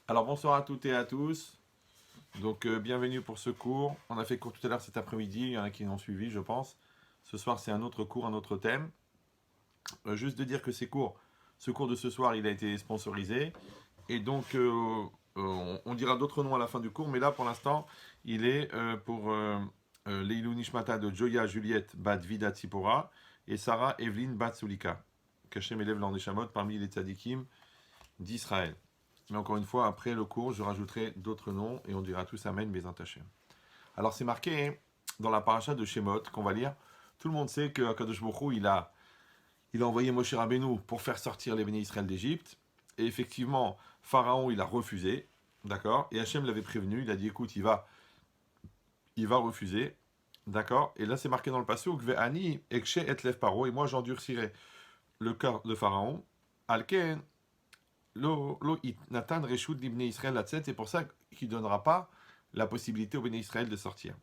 Alors bonsoir à toutes et à tous. Donc bienvenue pour ce cours. On a fait cours tout à l'heure cet après-midi, il y en a qui l'ont suivi je pense. Ce soir c'est un autre cours, un autre thème. Juste de dire que ce cours de ce soir il a été sponsorisé. Et donc on dira d'autres noms à la fin du cours, mais là pour l'instant il est pour Leilou Nishmata de Joya Juliette Bat Vida Tzipora et Sarah Evelyn Bat Sulika. Qu'Hachem élève l'Andeshamot parmi les tzadikim d'Israël. Mais encore une fois, après le cours, je rajouterai d'autres noms et on dira tous Amen, mes attachés. Alors c'est marqué dans la paracha de Shemot qu'on va lire. Tout le monde sait que Akadosh Baruch Hu, il a envoyé Moshe Rabbeinu pour faire sortir les bénis Israël d'Égypte. Et effectivement, Pharaon, il a refusé. D'accord. Et Hachem l'avait prévenu. Il a dit écoute, il va refuser. D'accord. Et là, c'est marqué dans le passage Ve'ani ekshe et lev paro. Et moi, j'endurcirai le cœur de Pharaon. Alken Lo Nathan Reshut l'Ibné Israël Latzet, c'est pour ça qu'il ne donnera pas la possibilité au Béné Israël de sortir.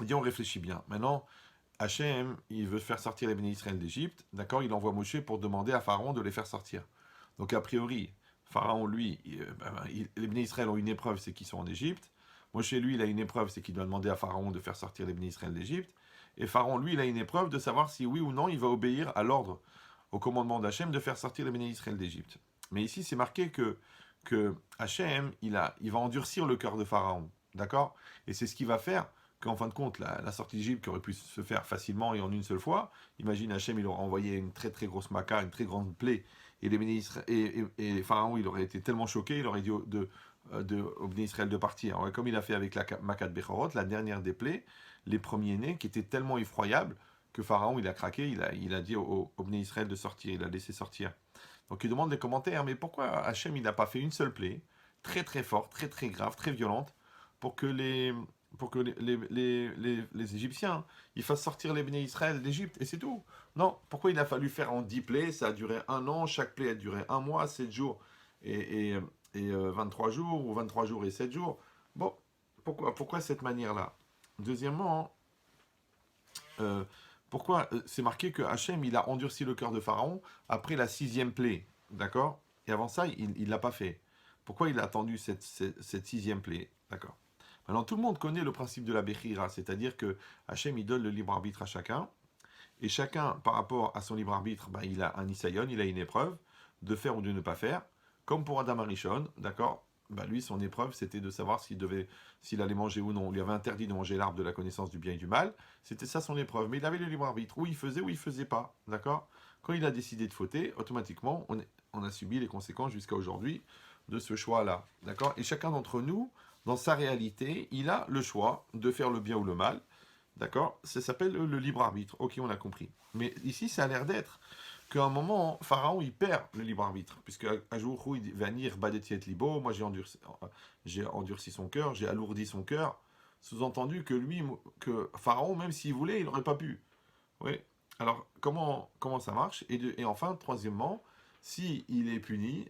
Il dit on réfléchit bien. Maintenant, Hachem, il veut faire sortir les Béné Israël d'Égypte, d'accord. Il envoie Moshe pour demander à Pharaon de les faire sortir. Donc a priori, Pharaon, lui, les Béné Israël ont une épreuve, c'est qu'ils sont en Égypte. Moshe, lui, il a une épreuve, c'est qu'il doit demander à Pharaon de faire sortir les Béné Israël d'Égypte. Et Pharaon, lui, il a une épreuve de savoir si oui ou non il va obéir à l'ordre, au commandement d'Hachem de faire sortir les Béné Israël d'Égypte. Mais ici, c'est marqué que Hachem, il va endurcir le cœur de Pharaon. D'accord. Et c'est ce qu'il va faire qu'en fin de compte, la sortie d'Égypte qui aurait pu se faire facilement et en une seule fois, imagine Hachem, il aurait envoyé une très très grosse maca, une très grande plaie, et les et Pharaon, il aurait été tellement choqué, il aurait dit au Béné Israël de partir. Ouais, comme il a fait avec la maca de Bechorot, la dernière des plaies, les premiers-nés, qui étaient tellement effroyables que Pharaon, il a craqué, il a dit au Béné Israël de sortir, il a laissé sortir. Donc il demande des commentaires, mais pourquoi Hachem il n'a pas fait une seule plaie, très très forte, très très grave, très violente, pour que les Égyptiens ils fassent sortir les bénis Israël d'Égypte, et c'est tout. Non, pourquoi il a fallu faire en 10 plaies, ça a duré un an, chaque plaie a duré un mois, 7 jours et 23 jours, ou 23 jours et 7 jours. Bon, pourquoi cette manière-là? Deuxièmement, euh, pourquoi c'est marqué que Hachem il a endurci le cœur de Pharaon après la sixième plaie, d'accord. Et avant ça, il ne l'a pas fait. Pourquoi il a attendu cette sixième plaie, d'accord. Maintenant, tout le monde connaît le principe de la Bechira, c'est-à-dire que Hachem il donne le libre arbitre à chacun, et chacun, par rapport à son libre arbitre, ben, il a un isayon, il a une épreuve de faire ou de ne pas faire, comme pour Adam Arishon, d'accord. Ben, lui, son épreuve, c'était de savoir s'il allait manger ou non. On lui avait interdit de manger l'arbre de la connaissance du bien et du mal. C'était ça son épreuve. Mais il avait le libre arbitre. Ou il faisait pas. D'accord. Quand il a décidé de fauter, automatiquement, on a subi les conséquences jusqu'à aujourd'hui de ce choix-là. D'accord. Et chacun d'entre nous, dans sa réalité, il a le choix de faire le bien ou le mal. D'accord. Ça s'appelle le libre arbitre. Ok, on a compris. Mais ici, ça a l'air d'être qu'à un moment, Pharaon, il perd le libre arbitre. Puisque un jour où il va venir Badetiet Libo, moi j'ai endurci son cœur, j'ai alourdi son cœur. Sous-entendu que lui, que Pharaon, même s'il voulait, il n'aurait pas pu. Oui. Alors, comment ça marche et enfin, troisièmement, si il est puni,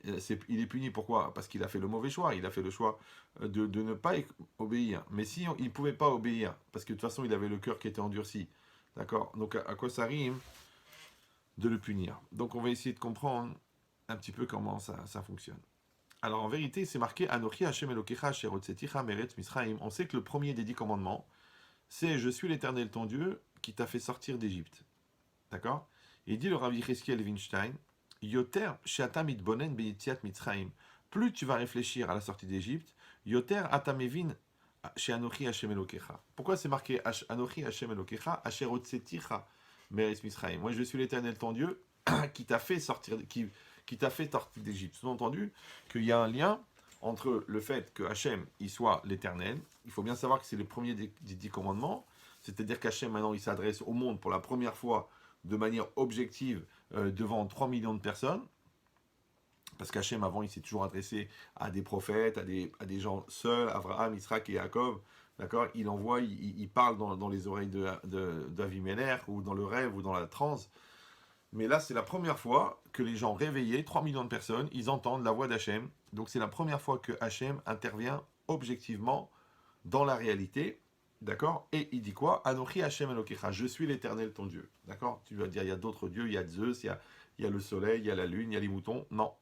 il est puni pourquoi? Parce qu'il a fait le mauvais choix. Il a fait le choix de ne pas obéir. Mais si il ne pouvait pas obéir, parce que de toute façon, il avait le cœur qui était endurci. D'accord. Donc, à quoi ça rime de le punir? Donc, on va essayer de comprendre un petit peu comment ça fonctionne. Alors, en vérité, c'est marqué Anochi Hashem Elokecha Asher Hotzeticha Meretz Misraim. On sait que le premier des 10 commandements, c'est Je suis l'Éternel ton Dieu qui t'a fait sortir d'Égypte. D'accord. Il dit le Rabbi Cheskiel Winstein, Yoter she'ata mitbonen beyetziat Mitzrayim. Plus tu vas réfléchir à la sortie d'Égypte, Yoter atamevin she'anochi Hashem Elokecha. Pourquoi c'est marqué Anochi Hashem Elokecha Asher otzeticha meretz Mitzrayim? Moi je suis l'Éternel ton Dieu qui t'a fait sortir qui t'a fait sortir d'Égypte. Sous-entendu qu'il y a un lien entre le fait que Hachem il soit l'Éternel. Il faut bien savoir que c'est le premier des 10 commandements. C'est-à-dire qu'Hachem maintenant il s'adresse au monde pour la première fois de manière objective devant 3 millions de personnes. Parce qu'Hachem, avant, il s'est toujours adressé à des prophètes, à des gens seuls, Abraham, Israël et Jacob. D'accord. Il envoie, il parle dans les oreilles d'Avimelech, ou dans le rêve, ou dans la transe. Mais là, c'est la première fois que les gens réveillés, 3 millions de personnes, ils entendent la voix d'Hachem. Donc c'est la première fois que Hachem intervient objectivement dans la réalité. D'accord. Et il dit quoi? Anochi Hashem Elokecha, je suis l'Éternel ton Dieu. D'accord. Tu vas dire, il y a d'autres dieux, il y a Zeus, il y a le soleil, il y a la lune, il y a les moutons. Non.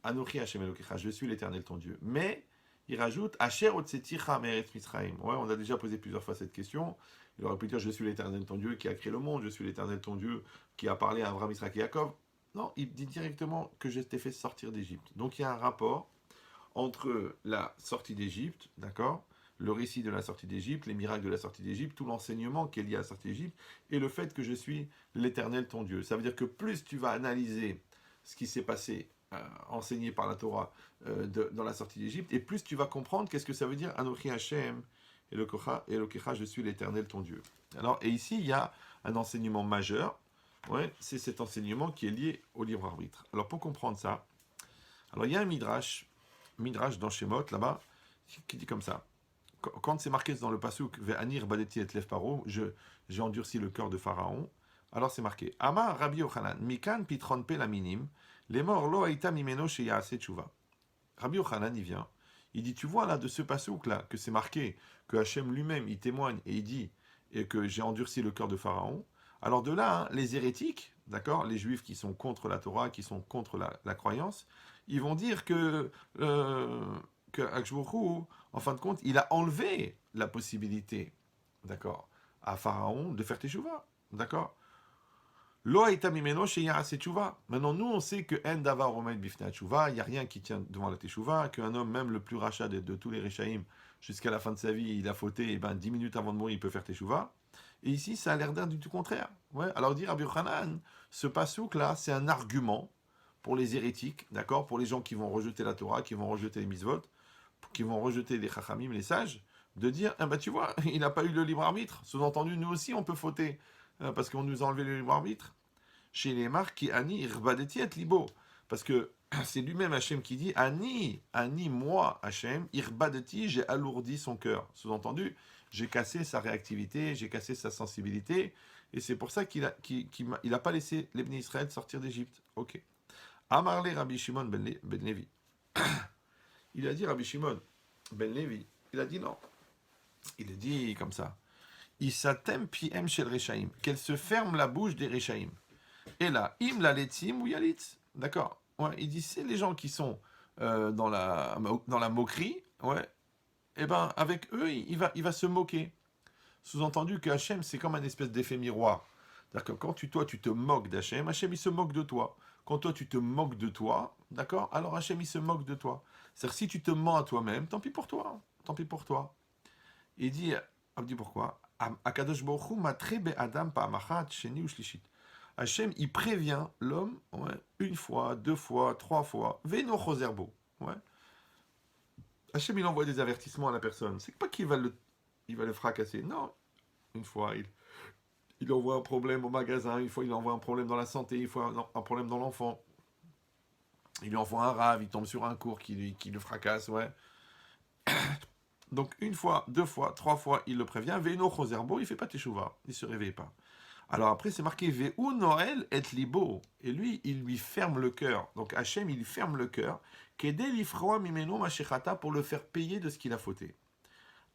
Anochi Hashem Elokecha, je suis l'Éternel ton Dieu. Mais il rajoute Asher Otseticha Meretz Mitzrayim. Ouais, on a déjà posé plusieurs fois cette question. Il aurait pu dire je suis l'Éternel ton Dieu qui a créé le monde, je suis l'Éternel ton Dieu qui a parlé à Abraham, Isaac et Jacob. Non, il dit directement que je t'ai fait sortir d'Égypte. Donc il y a un rapport entre la sortie d'Égypte, d'accord, le récit de la sortie d'Égypte, les miracles de la sortie d'Égypte, tout l'enseignement qui est lié à la sortie d'Égypte, et le fait que je suis l'Éternel ton Dieu. Ça veut dire que plus tu vas analyser ce qui s'est passé, enseigné par la Torah dans la sortie d'Égypte, et plus tu vas comprendre qu'est-ce que ça veut dire Anochi Hashem et le Kecha, je suis l'Éternel ton Dieu. Alors, et ici, il y a un enseignement majeur, ouais, c'est cet enseignement qui est lié au libre arbitre. Alors, pour comprendre ça, alors il y a un midrash dans Shemot, là-bas, qui dit comme ça. Quand c'est marqué dans le pasuk Ve'anir badeti et lev paro, j'ai endurci le cœur de Pharaon. Alors c'est marqué Amar Rabbi Yochanan mikan pitron pe laminim les morts lo haïta mimeno sheyase tshuva. Rabbi Yochanan il vient, il dit tu vois là de ce pasuk là que c'est marqué que Hachem lui-même il témoigne et il dit et que j'ai endurci le cœur de Pharaon. Alors de là les hérétiques, d'accord, les juifs qui sont contre la Torah, qui sont contre la croyance, ils vont dire que Akshbourou, en fin de compte, il a enlevé la possibilité, d'accord, à Pharaon de faire teshuva, d'accord. Lo haïta mimeno sheya teshuva. Maintenant, nous, on sait que en davar omed bifnei teshuva, il n'y a rien qui tient devant la teshuva, qu'un homme, même le plus rachat de tous les réchaïm, jusqu'à la fin de sa vie, il a fauté, et ben 10 minutes avant de mourir, il peut faire teshuva. Et ici, ça a l'air d'un du tout contraire. Ouais. Alors, dire Rabbi Yochanan, ce pasouk là, c'est un argument pour les hérétiques, d'accord, pour les gens qui vont rejeter la Torah, qui vont rejeter les mitzvot, qui vont rejeter les chachamim, les sages, de dire, ah bah tu vois, il n'a pas eu le libre arbitre. Sous-entendu, nous aussi, on peut fauter, parce qu'on nous a enlevé le libre arbitre. Chez les marques, qui ani irbadeti et libo. Parce que c'est lui-même Hachem qui dit, ani, moi, Hachem, irbadeti, j'ai alourdi son cœur. Sous-entendu, j'ai cassé sa réactivité, j'ai cassé sa sensibilité, et c'est pour ça qu'il a pas laissé les Bnei Israël sortir d'Égypte. Ok. Amarle Rabbi Shimon ben Levi. Il a dit Rabbi Shimon ben Levi, il a dit non. Il a dit comme ça. Isatem piem shel rechaim, qu'elle se ferme la bouche des rechaim. Et là, im la letim ou yalitz. D'accord. Ouais, il dit c'est les gens qui sont dans la moquerie, ouais. Et ben avec eux, il va se moquer. Sous-entendu que Hachem, c'est comme un espèce d'effet miroir. C'est-à-dire que quand toi, tu te moques d'Hachem, Hachem, il se moque de toi. Quand toi, tu te moques de toi, d'accord, alors Hachem, il se moque de toi. C'est-à-dire si tu te mens à toi-même, tant pis pour toi. Tant pis pour toi. Il dit pourquoi Akadosh Baruch Hu matre be'adam pa'amachat sheni ou shlishit. Hachem, il prévient l'homme, ouais, une fois, 2 fois, 3 fois. Ve'no chozerbo. Ouais. Hachem, il envoie des avertissements à la personne. C'est pas qu'il va le fracasser. Non. Une fois, il envoie un problème au magasin. Une fois, il envoie un problème dans la santé. Une fois, un problème dans l'enfant. Il lui envoie un rave. Il tombe sur un cours qui le fracasse. Ouais. Donc, 1 fois, 2 fois, 3 fois, il le prévient. Ve'no chozerbo, il fait pas teshuva. Il se réveille pas. Alors après, c'est marqué Ve'u Noël et libo. Et lui, il lui ferme le cœur. Donc Hachem, il lui ferme le cœur. Kedel ifroa mimeno mashechata, pour le faire payer de ce qu'il a fauté.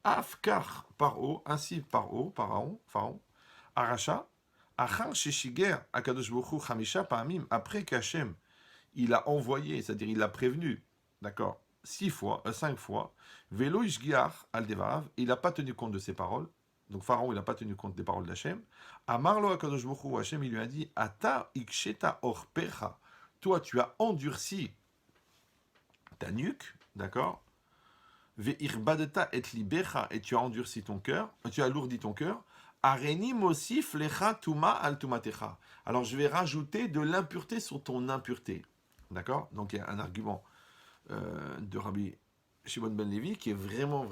Afkar paro, ainsi Pharaon, Aracha, Achar sheshiger akadosh baruch hu chamisha pa'amim, après qu'Hachem, il a envoyé, c'est-à-dire il l'a prévenu, d'accord, 5 fois, Velo ishgiach al devarav, il n'a pas tenu compte de ses paroles. Donc Pharaon, il n'a pas tenu compte des paroles d'Hachem. Amarlo akadosh baruch hu, Hachem, il lui a dit, Ata iksheta orpecha, toi tu as endurci ta nuque, d'accord, Ve'irbadeta et libecha, et tu as endurci ton cœur, tu as alourdi ton cœur, Areni mosif lecha tuma al tumatecha. Alors je vais rajouter de l'impureté sur ton impureté. D'accord. Donc il y a un argument de Rabbi Shimon ben Levi qui est vraiment,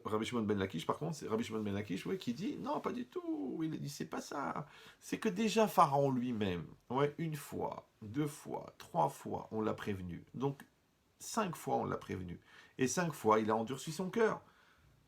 Rabbi Shimon ben Lakish, par contre, c'est Rabbi Shimon ben Lakish, ouais, qui dit non, pas du tout. Il dit c'est pas ça. C'est que déjà Pharaon lui-même, ouais, 1 fois, 2 fois, 3 fois, on l'a prévenu. Donc 5 fois, on l'a prévenu. Et 5 fois, il a endurci son cœur.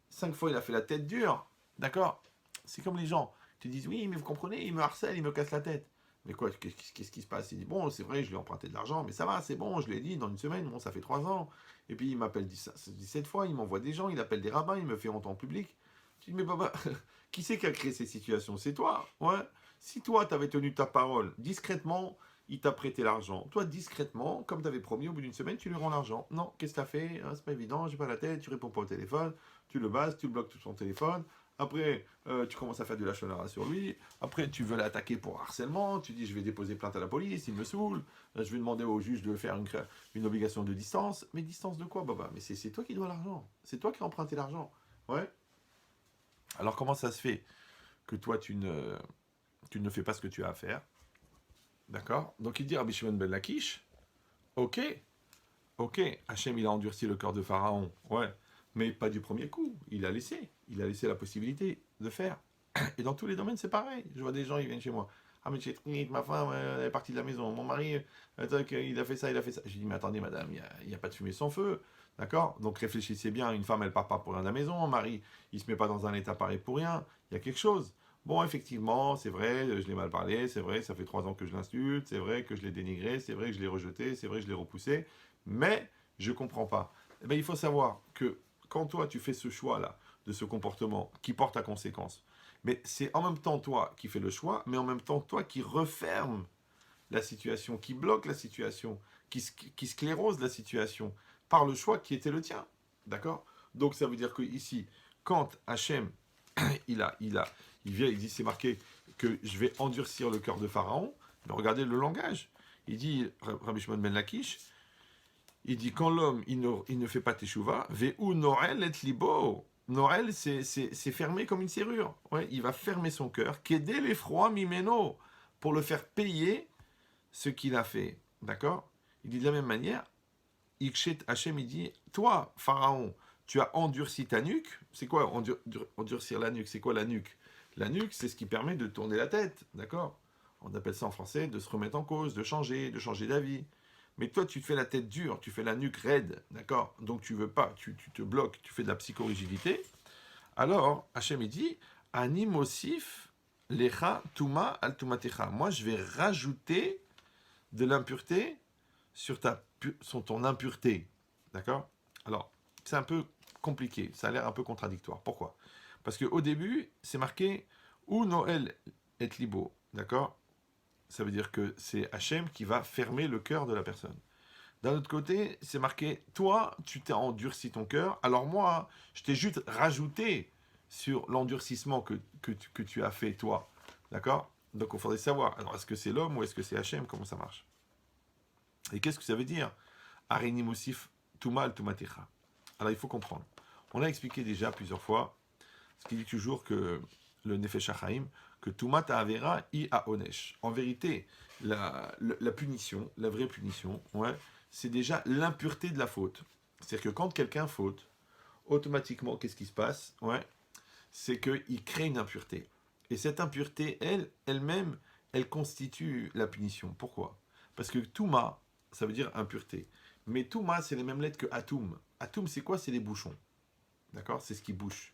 5 fois, il a fait la tête dure. D'accord. C'est comme les gens. Ils te disent oui, mais vous comprenez, il me harcèle, il me casse la tête. Mais quoi, qu'est-ce qui se passe? Il dit bon, c'est vrai, je lui ai emprunté de l'argent, mais ça va, c'est bon, je l'ai dit, dans 1 semaine, bon, ça fait 3 ans. Et puis il m'appelle 17 fois, il m'envoie des gens, il appelle des rabbins, il me fait honte en public. Je dis mais papa, qui c'est qui a créé ces situations? C'est toi. Ouais. Si toi, tu avais tenu ta parole discrètement, il t'a prêté l'argent. Toi, discrètement, comme tu avais promis, au bout d'une semaine, tu lui rends l'argent. Non, qu'est-ce que tu as fait? C'est pas évident, j'ai pas la tête, tu réponds pas au téléphone, tu le bases, tu le bloques tout son téléphone. Après, tu commences à faire du lachonnara sur lui. Après, tu veux l'attaquer pour harcèlement. Tu dis, je vais déposer plainte à la police, il me saoule. Je vais demander au juge de faire une obligation de distance. Mais distance de quoi, Baba? Mais c'est toi qui dois l'argent. C'est toi qui as emprunté l'argent. Ouais. Alors, comment ça se fait que toi, tu ne fais pas ce que tu as à faire? D'accord? Donc, il dit, Rabbi Shimon ben Lakish, ok, ok, Hachem, il a endurci le cœur de Pharaon. Ouais. Mais pas du premier coup. Il a laissé. Il a laissé la possibilité de faire. Et dans tous les domaines, c'est pareil. Je vois des gens, ils viennent chez moi. Ah, mais ma femme, elle est partie de la maison. Mon mari, il a fait ça, il a fait ça. Je dis, mais attendez, madame, il n'y a pas de fumée sans feu. D'accord? Donc réfléchissez bien. Une femme, elle part pas pour rien de la maison. Un mari, il se met pas dans un état pareil pour rien. Il y a quelque chose. Bon, effectivement, c'est vrai, je l'ai mal parlé. C'est vrai, ça fait 3 ans que je l'insulte. C'est vrai que je l'ai dénigré. C'est vrai que je l'ai rejeté. C'est vrai que je l'ai repoussé. Mais je comprends pas. Eh bien, il faut savoir que quand toi, tu fais ce choix-là, de ce comportement qui porte à conséquence, mais c'est en même temps toi qui fais le choix, mais en même temps toi qui referme la situation, qui bloque la situation, qui sclérose la situation par le choix qui était le tien. D'accord? Donc ça veut dire que ici, quand Hachem, il vient, il dit, c'est marqué que je vais endurcir le cœur de Pharaon, mais regardez le langage. Il dit, Rabbi Shimon ben Lakish, il dit, quand l'homme, il ne fait pas teshuva, ve'u norel et libo. Noël, c'est fermé comme une serrure. Ouais, il va fermer son cœur, qu'aider l'effroi mimeno, pour le faire payer ce qu'il a fait. D'accord? Il dit de la même manière, Ikshet Hachem, il dit, toi, Pharaon, tu as endurci ta nuque. C'est quoi endurcir la nuque? C'est quoi la nuque? La nuque, c'est ce qui permet de tourner la tête. D'accord? On appelle ça en français de se remettre en cause, de changer d'avis. Mais toi, tu te fais la tête dure, tu fais la nuque raide, d'accord? Donc tu veux pas, tu te bloques, tu fais de la psychorigidité. Alors, Hachem il dit, Animosif lecha tuma al tumatecha. Moi, je vais rajouter de l'impureté sur ton impureté. D'accord? Alors, c'est un peu compliqué, ça a l'air un peu contradictoire. Pourquoi? Parce qu'au début, c'est marqué ou Noël est libo. D'accord? Ça veut dire que c'est Hachem qui va fermer le cœur de la personne. D'un autre côté, c'est marqué, toi, tu t'es endurci ton cœur, alors moi, je t'ai juste rajouté sur l'endurcissement que tu as fait, toi. D'accord? Donc, il faudrait savoir, alors, est-ce que c'est l'homme ou est-ce que c'est Hachem? Comment ça marche? Et qu'est-ce que ça veut dire? Arini Moussif, Tumal, Tumatecha. Alors, il faut comprendre. On a expliqué déjà plusieurs fois, ce qui dit toujours que le Nefesh HaChaim, que Tumat Avera I A Onesh. En vérité, la punition, la vraie punition, ouais, c'est déjà l'impureté de la faute. C'est-à-dire que quand quelqu'un faute, automatiquement, qu'est-ce qui se passe? Ouais, c'est qu'il crée une impureté. Et cette impureté, elle-même, elle constitue la punition. Pourquoi? Parce que Touma, ça veut dire impureté. Mais Touma, c'est les mêmes lettres que Atum. Atum, c'est quoi? C'est les bouchons. D'accord? C'est ce qui bouche.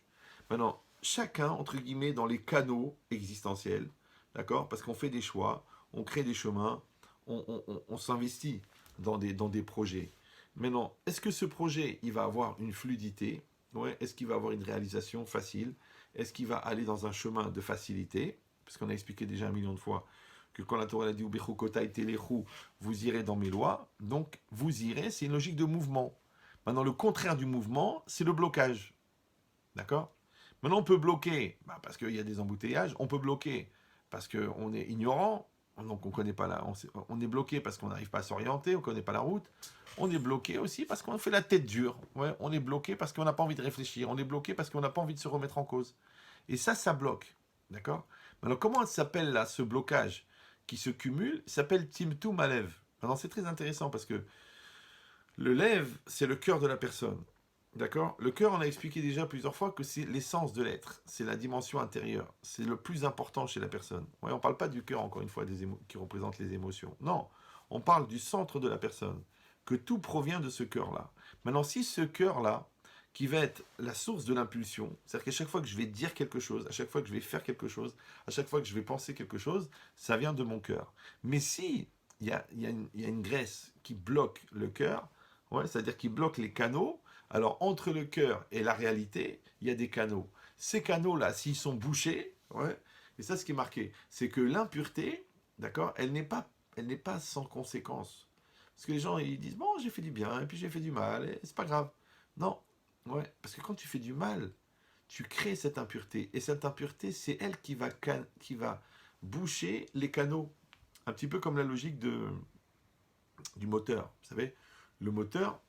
Maintenant, chacun, entre guillemets, dans les canaux existentiels, d'accord? Parce qu'on fait des choix, on crée des chemins, on s'investit dans des projets. Maintenant, est-ce que ce projet, il va avoir une fluidité? Ouais. Est-ce qu'il va avoir une réalisation facile? Est-ce qu'il va aller dans un chemin de facilité? Parce qu'on a expliqué déjà 1 million de fois que quand la Torah a dit Ubechukotai telechu, vous irez dans mes lois. Donc, vous irez, c'est une logique de mouvement. Maintenant, le contraire du mouvement, c'est le blocage. D'accord? Maintenant, on peut bloquer, parce qu'il y a des embouteillages, on peut bloquer parce qu'on est ignorant, donc on connaît pas on est bloqué parce qu'on n'arrive pas à s'orienter, on ne connaît pas la route. On est bloqué aussi parce qu'on fait la tête dure. Ouais, on est bloqué parce qu'on n'a pas envie de réfléchir. On est bloqué parce qu'on n'a pas envie de se remettre en cause. Et ça bloque. D'accord? Maintenant, comment s'appelle là ce blocage qui se cumule? Il s'appelle Timtum Alev. Maintenant, c'est très intéressant parce que le lève, c'est le cœur de la personne. D'accord? Le cœur, on a expliqué déjà plusieurs fois que c'est l'essence de l'être. C'est la dimension intérieure. C'est le plus important chez la personne. Ouais, on ne parle pas du cœur, encore une fois, qui représente les émotions. Non, on parle du centre de la personne. Que tout provient de ce cœur-là. Maintenant, si ce cœur-là, qui va être la source de l'impulsion, c'est-à-dire qu'à chaque fois que je vais dire quelque chose, à chaque fois que je vais faire quelque chose, à chaque fois que je vais penser quelque chose, ça vient de mon cœur. Mais si il y a une graisse qui bloque le cœur, ouais, c'est-à-dire qui bloque les canaux, alors entre le cœur et la réalité, il y a des canaux. Ces canaux-là, s'ils sont bouchés, ouais, et ça ce qui est marqué, c'est que l'impureté, d'accord, elle n'est pas elle n'est pas sans conséquence. Parce que les gens, ils disent, bon, j'ai fait du bien, et puis j'ai fait du mal, et c'est pas grave. Non, ouais, parce que quand tu fais du mal, tu crées cette impureté. Et cette impureté, c'est elle qui va boucher les canaux. Un petit peu comme la logique du moteur. Vous savez, le moteur,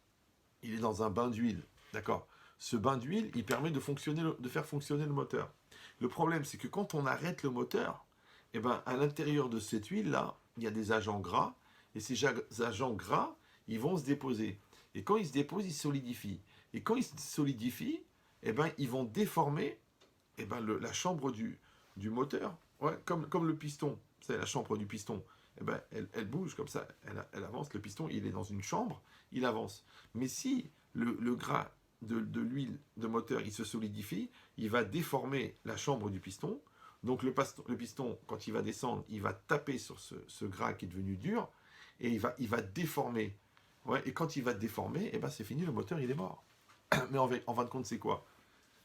il est dans un bain d'huile. D'accord. Ce bain d'huile, il permet de faire fonctionner le moteur. Le problème, c'est que quand on arrête le moteur, eh ben, à l'intérieur de cette huile-là, il y a des agents gras. Et ces agents gras, ils vont se déposer. Et quand ils se déposent, ils solidifient. Et quand ils se solidifient, eh ben, ils vont déformer la chambre du moteur. Ouais, comme le piston. C'est la chambre du piston. Elle bouge comme ça, elle avance. Le piston, il est dans une chambre, il avance. Mais si le gras de l'huile de moteur, il se solidifie, il va déformer la chambre du piston. Donc le piston, quand il va descendre, il va taper sur ce gras qui est devenu dur, et il va déformer. Ouais, et quand il va déformer, c'est fini, le moteur, il est mort. Mais en fin de compte, c'est quoi?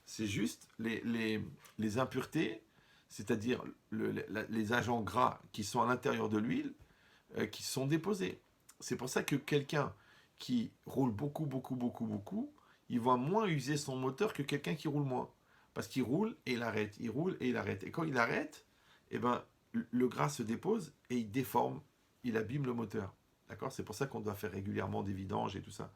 C'est juste les impuretés, c'est-à-dire les agents gras qui sont à l'intérieur de l'huile, qui sont déposés. C'est pour ça que quelqu'un qui roule beaucoup, beaucoup, beaucoup, beaucoup, il va moins user son moteur que quelqu'un qui roule moins. Parce qu'il roule et il arrête, il roule et il arrête. Et quand il arrête, le gras se dépose et il déforme, il abîme le moteur. D'accord? C'est pour ça qu'on doit faire régulièrement des vidanges et tout ça.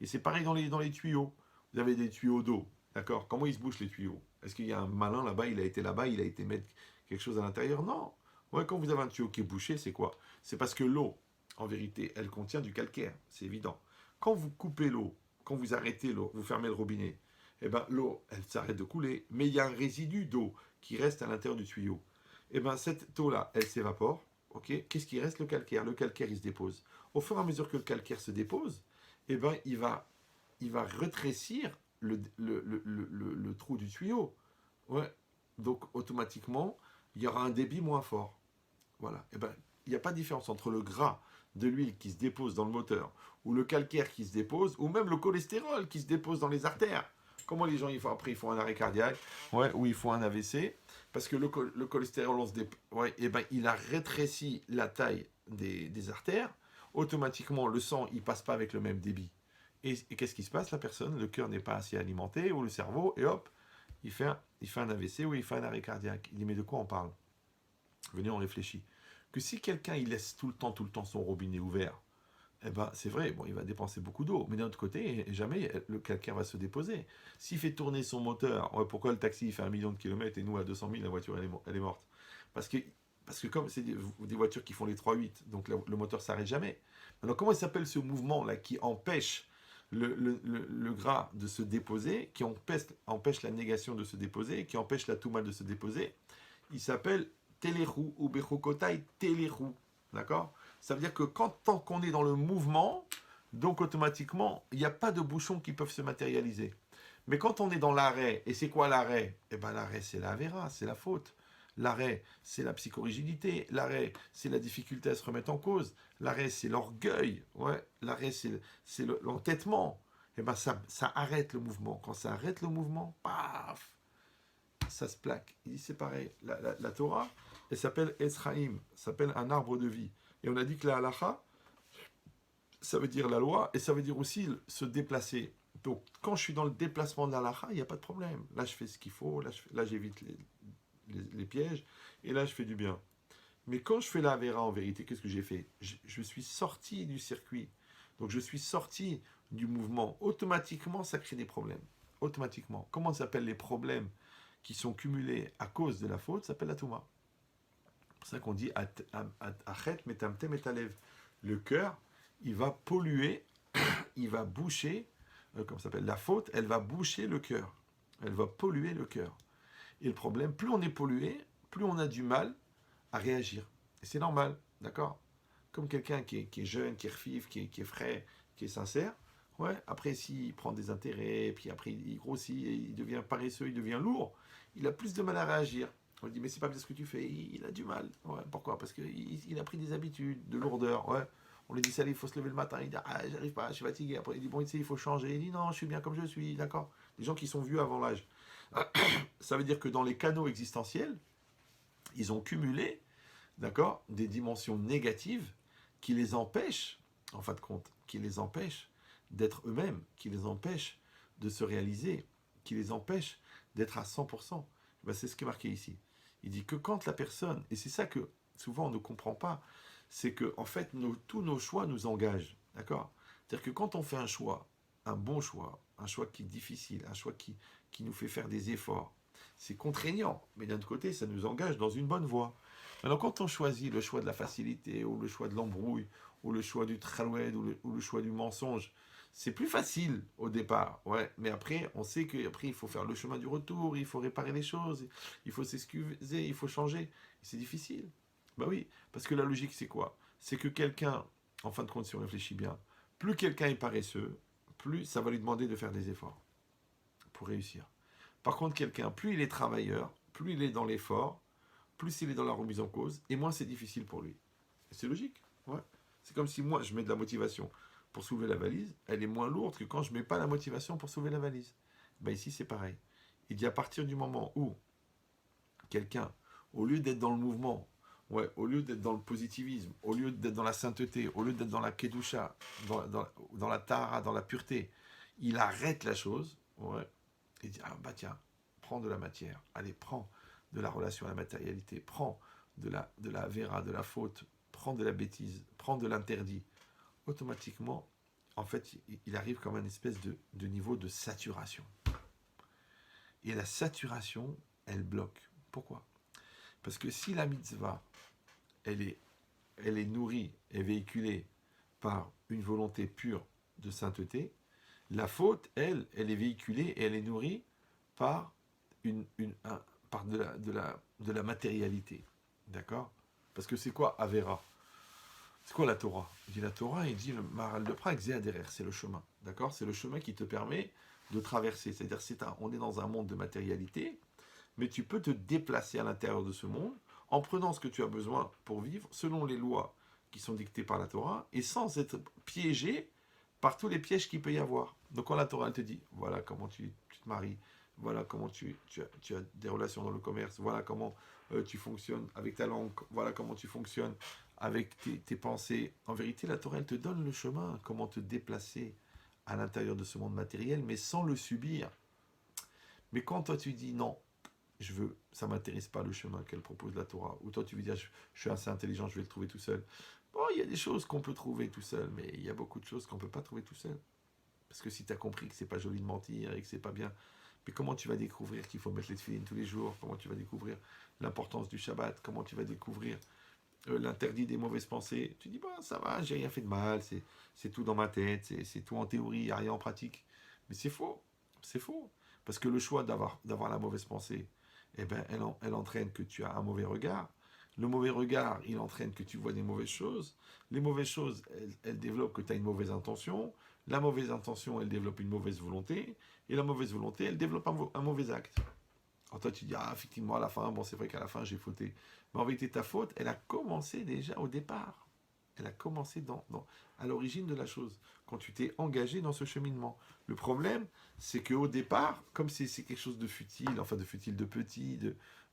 Et c'est pareil dans les tuyaux. Vous avez des tuyaux d'eau. D'accord? Comment ils se bouchent les tuyaux? Est-ce qu'il y a un malin là-bas, il a été là-bas, il a été mettre quelque chose à l'intérieur? Non. Ouais, quand vous avez un tuyau qui est bouché, c'est quoi? C'est parce que l'eau, en vérité, elle contient du calcaire. C'est évident. Quand vous coupez l'eau, quand vous arrêtez l'eau, vous fermez le robinet, l'eau, elle s'arrête de couler, mais il y a un résidu d'eau qui reste à l'intérieur du tuyau. Cette eau-là, elle s'évapore. Ok? Qu'est-ce qui reste? Le calcaire. Le calcaire, il se dépose. Au fur et à mesure que le calcaire se dépose, il va rétrécir le trou du tuyau. Ouais. Donc, automatiquement, il y aura un débit moins fort. Voilà. Il n'y a pas de différence entre le gras de l'huile qui se dépose dans le moteur, ou le calcaire qui se dépose, ou même le cholestérol qui se dépose dans les artères. Comment les gens, après, ils font un arrêt cardiaque, ouais, ou ils font un AVC, parce que le cholestérol, il a rétréci la taille des artères. Automatiquement, le sang, il passe pas avec le même débit. Et qu'est-ce qui se passe? La personne, le cœur n'est pas assez alimenté, ou le cerveau, et hop, il fait un AVC ou il fait un arrêt cardiaque. Il dit, mais de quoi on parle? Venez, on réfléchit. Que si quelqu'un, il laisse tout le temps son robinet ouvert, c'est vrai, bon, il va dépenser beaucoup d'eau, mais d'un autre côté, jamais le calcaire va se déposer. S'il fait tourner son moteur, ouais, pourquoi le taxi il fait 1 million de kilomètres et nous à 200 000, la voiture elle est morte? Parce que comme c'est des voitures qui font les 3-8, donc le moteur s'arrête jamais. Alors comment il s'appelle ce mouvement-là qui empêche le gras de se déposer, qui empêche la négation de se déposer, qui empêche la touma de se déposer? Il s'appelle téléchou ou bechokotai téléchou. D'accord? Ça veut dire que tant qu'on est dans le mouvement, donc automatiquement, il n'y a pas de bouchons qui peuvent se matérialiser. Mais quand on est dans l'arrêt, et c'est quoi l'arrêt? L'arrêt, c'est la avéra, c'est la faute. L'arrêt, c'est la psychorigidité. L'arrêt, c'est la difficulté à se remettre en cause. L'arrêt, c'est l'orgueil. Ouais. L'arrêt, c'est l'entêtement. Ça arrête le mouvement. Quand ça arrête le mouvement, paf, ça se plaque. Il dit c'est pareil. La Torah, elle s'appelle Ezraïm, s'appelle un arbre de vie. Et on a dit que la halacha, ça veut dire la loi, et ça veut dire aussi se déplacer. Donc, quand je suis dans le déplacement de la halacha, il n'y a pas de problème. Là, je fais ce qu'il faut, là j'évite les pièges, et là, je fais du bien. Mais quand je fais la Avera, en vérité, qu'est-ce que j'ai fait? Je suis sorti du circuit. Donc, je suis sorti du mouvement. Automatiquement, ça crée des problèmes. Automatiquement. Comment s'appellent les problèmes qui sont cumulés à cause de la faute? Ça s'appelle la Touma. C'est pour ça qu'on dit Achet metamtem et alev. Le cœur, il va polluer, il va boucher, comme ça s'appelle, la faute, elle va boucher le cœur. Elle va polluer le cœur. Et le problème, plus on est pollué, plus on a du mal à réagir. Et c'est normal, d'accord? Comme quelqu'un qui est jeune, qui est refif, qui est frais, qui est sincère, ouais, après s'il prend des intérêts, puis après il grossit, il devient paresseux, il devient lourd, il a plus de mal à réagir. On lui dit, mais c'est pas bien ce que tu fais, il a du mal. Ouais, pourquoi? Parce qu'il a pris des habitudes, de lourdeur, ouais. On lui dit, ça, il faut se lever le matin, il dit, ah, j'arrive pas, je suis fatigué. Après, il dit, bon, il faut changer. Il dit, non, je suis bien comme je suis, d'accord? Les gens qui sont vieux avant l'âge. Ça veut dire que dans les canaux existentiels, ils ont cumulé, d'accord, des dimensions négatives qui les empêche, en fin de compte, qui les empêche d'être eux-mêmes, qui les empêche de se réaliser, qui les empêche d'être à 100%. Ben, c'est ce qui est marqué ici. Il dit que quand la personne, et c'est ça que souvent on ne comprend pas, c'est que en fait tous nos choix nous engagent, d'accord? C'est-à-dire que quand on fait un bon choix, un choix qui est difficile, un choix qui nous fait faire des efforts, c'est contraignant, mais d'un autre côté, ça nous engage dans une bonne voie. Alors quand on choisit le choix de la facilité, ou le choix de l'embrouille, ou le choix du traloued, ou le choix du mensonge, c'est plus facile au départ, ouais, mais après, on sait qu'après, il faut faire le chemin du retour, il faut réparer les choses, il faut s'excuser, il faut changer. Et c'est difficile. Bah oui, parce que la logique, c'est quoi? C'est que quelqu'un, en fin de compte, si on réfléchit bien, plus quelqu'un est paresseux, plus ça va lui demander de faire des efforts pour réussir. Par contre, quelqu'un, plus il est travailleur, plus il est dans l'effort, plus il est dans la remise en cause, et moins c'est difficile pour lui. Et c'est logique, ouais. C'est comme si moi, je mets de la motivation pour soulever la valise, elle est moins lourde que quand je ne mets pas la motivation pour soulever la valise. Ben ici, c'est pareil. Il dit à partir du moment où quelqu'un, au lieu d'être dans le mouvement, ouais, au lieu d'être dans le positivisme, au lieu d'être dans la sainteté, au lieu d'être dans la kedusha, dans la tara, dans la pureté, il arrête la chose, ouais, et dit, ah bah tiens, prends de la matière, allez, prends de la relation à la matérialité, prends de la vera, de la faute, prends de la bêtise, prends de l'interdit, automatiquement, en fait, il arrive comme un espèce de niveau de saturation. Et la saturation, elle bloque. Pourquoi? Parce que si la mitzvah, elle est nourrie et véhiculée par une volonté pure de sainteté, la faute, elle est véhiculée et elle est nourrie par, par de la matérialité. D'accord? Parce que c'est quoi Avera? C'est quoi la Torah? Il dit la Torah, il dit le Maharal de Prague, c'est le chemin. D'accord? C'est le chemin qui te permet de traverser. C'est-à-dire, on est dans un monde de matérialité, mais tu peux te déplacer à l'intérieur de ce monde en prenant ce que tu as besoin pour vivre, selon les lois qui sont dictées par la Torah, et sans être piégé par tous les pièges qu'il peut y avoir. Donc quand la Torah elle te dit, voilà comment tu te maries, voilà comment tu as des relations dans le commerce, voilà comment tu fonctionnes avec ta langue, voilà comment tu fonctionnes avec tes pensées. En vérité, la Torah elle te donne le chemin, comment te déplacer à l'intérieur de ce monde matériel, mais sans le subir. Mais quand toi tu dis non, ça m'intéresse pas le chemin qu'elle propose la Torah, ou toi tu veux dire je suis assez intelligent, je vais le trouver tout seul. Bon, il y a des choses qu'on peut trouver tout seul, mais il y a beaucoup de choses qu'on peut pas trouver tout seul. Parce que si tu as compris que c'est pas joli de mentir et que c'est pas bien, mais comment tu vas découvrir qu'il faut mettre les tefilines tous les jours? Comment tu vas découvrir l'importance du Shabbat? Comment tu vas découvrir l'interdit des mauvaises pensées? Tu dis, bah ça va, j'ai rien fait de mal, c'est tout dans ma tête, c'est tout en théorie, il n'y a rien en pratique. Mais c'est faux, c'est faux. Parce que le choix d'avoir la mauvaise pensée, eh ben, elle entraîne que tu as un mauvais regard. Le mauvais regard, il entraîne que tu vois des mauvaises choses. Les mauvaises choses, elles développent que tu as une mauvaise intention. La mauvaise intention, elle développe une mauvaise volonté. Et la mauvaise volonté, elle développe un mauvais acte. Alors toi, tu dis, ah, effectivement, à la fin, bon, c'est vrai qu'à la fin, j'ai fauté. Mais en vérité, ta faute, elle a commencé déjà au départ. Elle a commencé à l'origine de la chose, quand tu t'es engagé dans ce cheminement. Le problème, c'est qu'au départ, comme c'est quelque chose de futile, enfin de futile, de petit,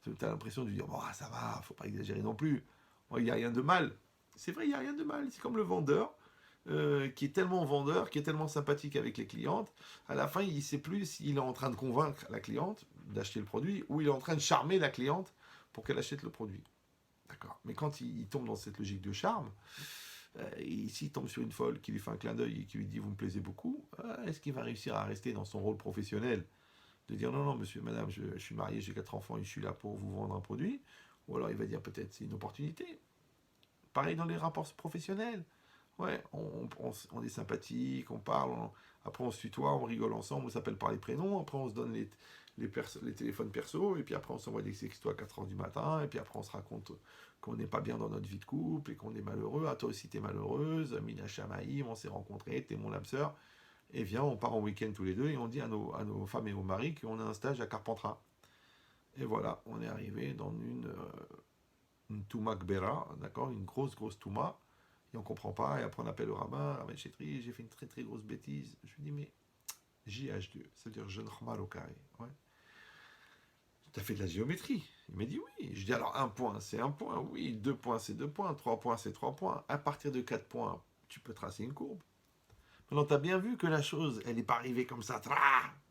tu as l'impression de dire, bon, ça va, faut pas exagérer non plus. Il n'y a rien de mal. C'est vrai, il n'y a rien de mal. C'est comme le vendeur, qui est tellement vendeur, qui est tellement sympathique avec les clientes, à la fin, il ne sait plus s'il est en train de convaincre la cliente d'acheter le produit ou il est en train de charmer la cliente pour qu'elle achète le produit. D'accord. Mais quand il tombe dans cette logique de charme, et s'il tombe sur une folle qui lui fait un clin d'œil et qui lui dit vous me plaisez beaucoup, est-ce qu'il va réussir à rester dans son rôle professionnel de dire non, non, monsieur, madame, je suis marié, j'ai 4 enfants et je suis là pour vous vendre un produit? Ou alors il va dire peut-être c'est une opportunité. Pareil dans les rapports professionnels. Ouais, on est sympathique, on parle, après on se tutoie, on rigole ensemble, on s'appelle par les prénoms, après on se donne les téléphones perso, et puis après on s'envoie des sextos à 4h du matin, et puis après on se raconte qu'on n'est pas bien dans notre vie de couple, et qu'on est malheureux, ah toi aussi t'es malheureuse, Mina Shamaïm, on s'est rencontrés, t'es mon âme sœur, et viens, on part en week-end tous les deux, et on dit à nos femmes et aux maris qu'on a un stage à Carpentras. Et voilà, on est arrivé dans une Touma Kbera, d'accord, une grosse, grosse Touma, et on comprend pas, et après on appelle le rabbin, Rabbin Chetri, j'ai fait une très très grosse bêtise. Je lui dis, mais JH2, c'est-à-dire jeune Khmar au carré. Ouais. Tu as fait de la géométrie. Il m'a dit oui. Je dis alors un point, c'est un point. Oui, 2 points, c'est 2 points. 3 points, c'est 3 points. À partir de 4 points, tu peux tracer une courbe. Maintenant, tu as bien vu que la chose, elle n'est pas arrivée comme ça.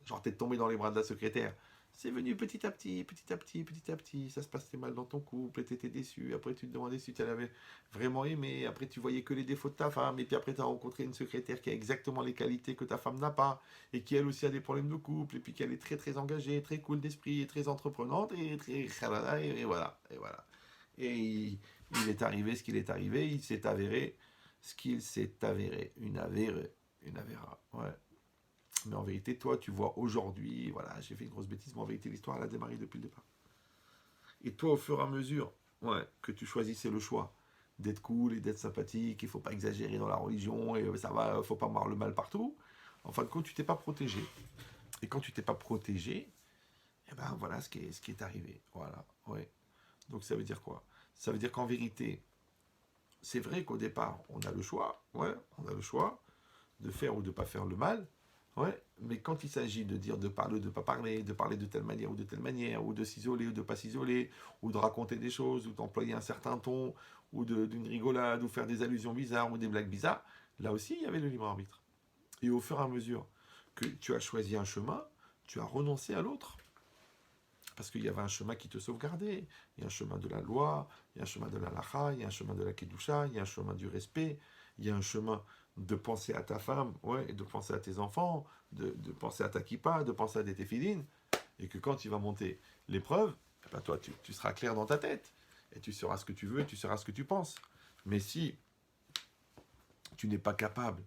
Genre, t'es tombé dans les bras de la secrétaire. C'est venu petit à petit, petit à petit, petit à petit. Ça se passait mal dans ton couple, et t'étais déçu. Après, tu te demandais si tu l'avais vraiment aimé. Après, tu voyais que les défauts de ta femme. Et puis après, tu as rencontré une secrétaire qui a exactement les qualités que ta femme n'a pas. Et qui, elle aussi, a des problèmes de couple. Et puis qu'elle est très, très engagée, très cool d'esprit, et très entreprenante. Et très. Et voilà. Et voilà. Et il est arrivé ce qu'il est arrivé. Il s'est avéré ce qu'il s'est avéré. Une avéra. Ouais. Mais en vérité, toi, tu vois aujourd'hui, voilà, j'ai fait une grosse bêtise, mais en vérité, l'histoire, elle a démarré depuis le départ. Et toi, au fur et à mesure, ouais, que tu choisissais le choix d'être cool et d'être sympathique, il faut pas exagérer dans la religion, et ça va, faut pas voir le mal partout, en fin de compte, tu t'es pas protégé. Et quand tu t'es pas protégé, eh ben voilà ce qui est arrivé. Voilà, ouais. Donc ça veut dire quoi? Ça veut dire qu'en vérité, c'est vrai qu'au départ, on a le choix, ouais, on a le choix de faire ou de pas faire le mal, ouais, mais quand il s'agit de dire de parler ou de ne pas parler, de parler de telle manière ou de telle manière, ou de s'isoler ou de ne pas s'isoler, ou de raconter des choses, ou d'employer un certain ton, ou d'une rigolade, ou faire des allusions bizarres, ou des blagues bizarres, là aussi, il y avait le libre arbitre. Et au fur et à mesure que tu as choisi un chemin, tu as renoncé à l'autre. Parce qu'il y avait un chemin qui te sauvegardait. Il y a un chemin de la loi, il y a un chemin de la lacha, il y a un chemin de la kedusha, il y a un chemin du respect, il y a un chemin de penser à ta femme, ouais, et de penser à tes enfants, de penser à ta kippa, de penser à des téphilines. Et que quand il va monter l'épreuve, eh ben toi, tu seras clair dans ta tête. Et tu sauras ce que tu veux, et tu sauras ce que tu penses. Mais si tu n'es pas capable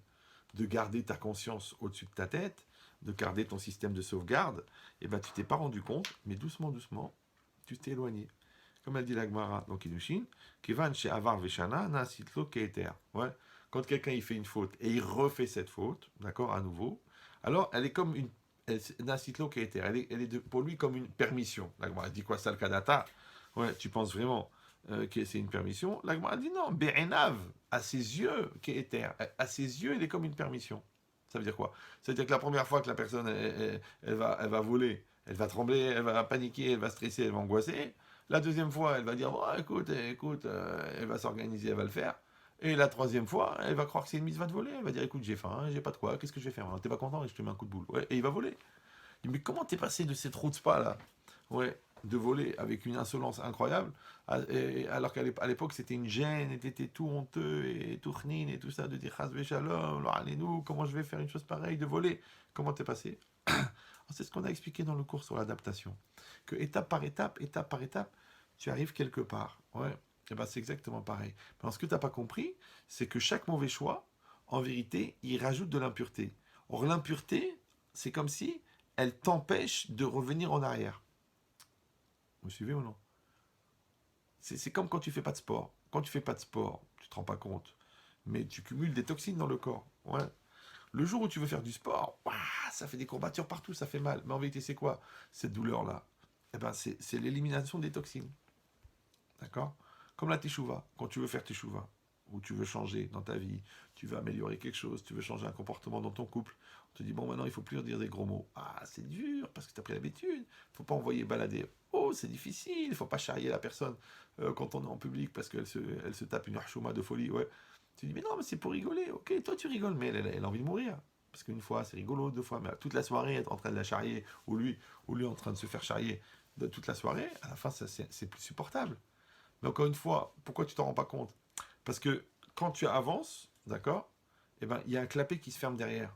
de garder ta conscience au-dessus de ta tête, de garder ton système de sauvegarde, et ben tu t'es pas rendu compte, mais doucement, doucement, tu t'es éloigné. Comme elle dit la Gemara dans Kiddushin, Kivan chez Avar Veshana, Nasitlo Keter. Ouais. Quand quelqu'un il fait une faute et il refait cette faute, d'accord, à nouveau, alors elle est comme une. Nasitlo Keter, elle est pour lui comme une permission. La Gemara dit quoi, Salkadata? Ouais, tu penses vraiment que c'est une permission? La Gemara dit non, Be'enav, à ses yeux, Keter. À ses yeux, il est comme une permission. Ça veut dire quoi? Ça veut dire que la première fois que la personne elle va voler, elle va trembler, elle va paniquer, elle va stresser, elle va angoisser. La deuxième fois, elle va dire oh, écoute, elle va s'organiser, elle va le faire. Et la troisième fois, elle va croire que c'est une mise va te voler. Elle va dire écoute, j'ai faim, j'ai pas de quoi, qu'est-ce que je vais faire? T'es pas content et je te mets un coup de boule. Ouais, et il va voler. Mais comment t'es passé de cette route spa là? Ouais, de voler avec une insolence incroyable, alors qu'à l'époque c'était une gêne, et t'étais tout honteux et tout chnine et tout ça, de dire Chazvé Shalom, allez-nous, comment je vais faire une chose pareille, de voler? Comment t'es passé? C'est ce qu'on a expliqué dans le cours sur l'adaptation. Que étape par étape, tu arrives quelque part. Ouais, et ben c'est exactement pareil. Mais ce que tu n'as pas compris, c'est que chaque mauvais choix, en vérité, il rajoute de l'impureté. Or, l'impureté, c'est comme si elle t'empêche de revenir en arrière. Vous me suivez ou non? C'est comme quand tu fais pas de sport. Quand tu fais pas de sport, tu te rends pas compte, mais tu cumules des toxines dans le corps. Ouais. Le jour où tu veux faire du sport, ouah, ça fait des courbatures partout, ça fait mal. Mais en vérité, c'est quoi cette douleur-là? Eh ben, c'est l'élimination des toxines. D'accord? Comme la teshuva. Quand tu veux faire teshuva, ou tu veux changer dans ta vie, tu veux améliorer quelque chose, tu veux changer un comportement dans ton couple, on te dit, bon, maintenant, il faut plus dire des gros mots. Ah, c'est dur, parce que tu as pris l'habitude. Il faut pas envoyer balader. Oh, c'est difficile, il faut pas charrier la personne quand on est en public, parce qu'elle elle se tape une harchouma de folie. Ouais. Tu dis, mais non, mais c'est pour rigoler. Ok, toi, tu rigoles, mais elle a envie de mourir. Parce qu'une fois, c'est rigolo, deux fois, mais toute la soirée, être en train de la charrier, ou lui en train de se faire charrier de toute la soirée, à la fin, c'est plus supportable. Mais encore une fois, pourquoi tu t'en rends pas compte? Parce que quand tu avances, d'accord, eh ben, il y a un clapet qui se ferme derrière.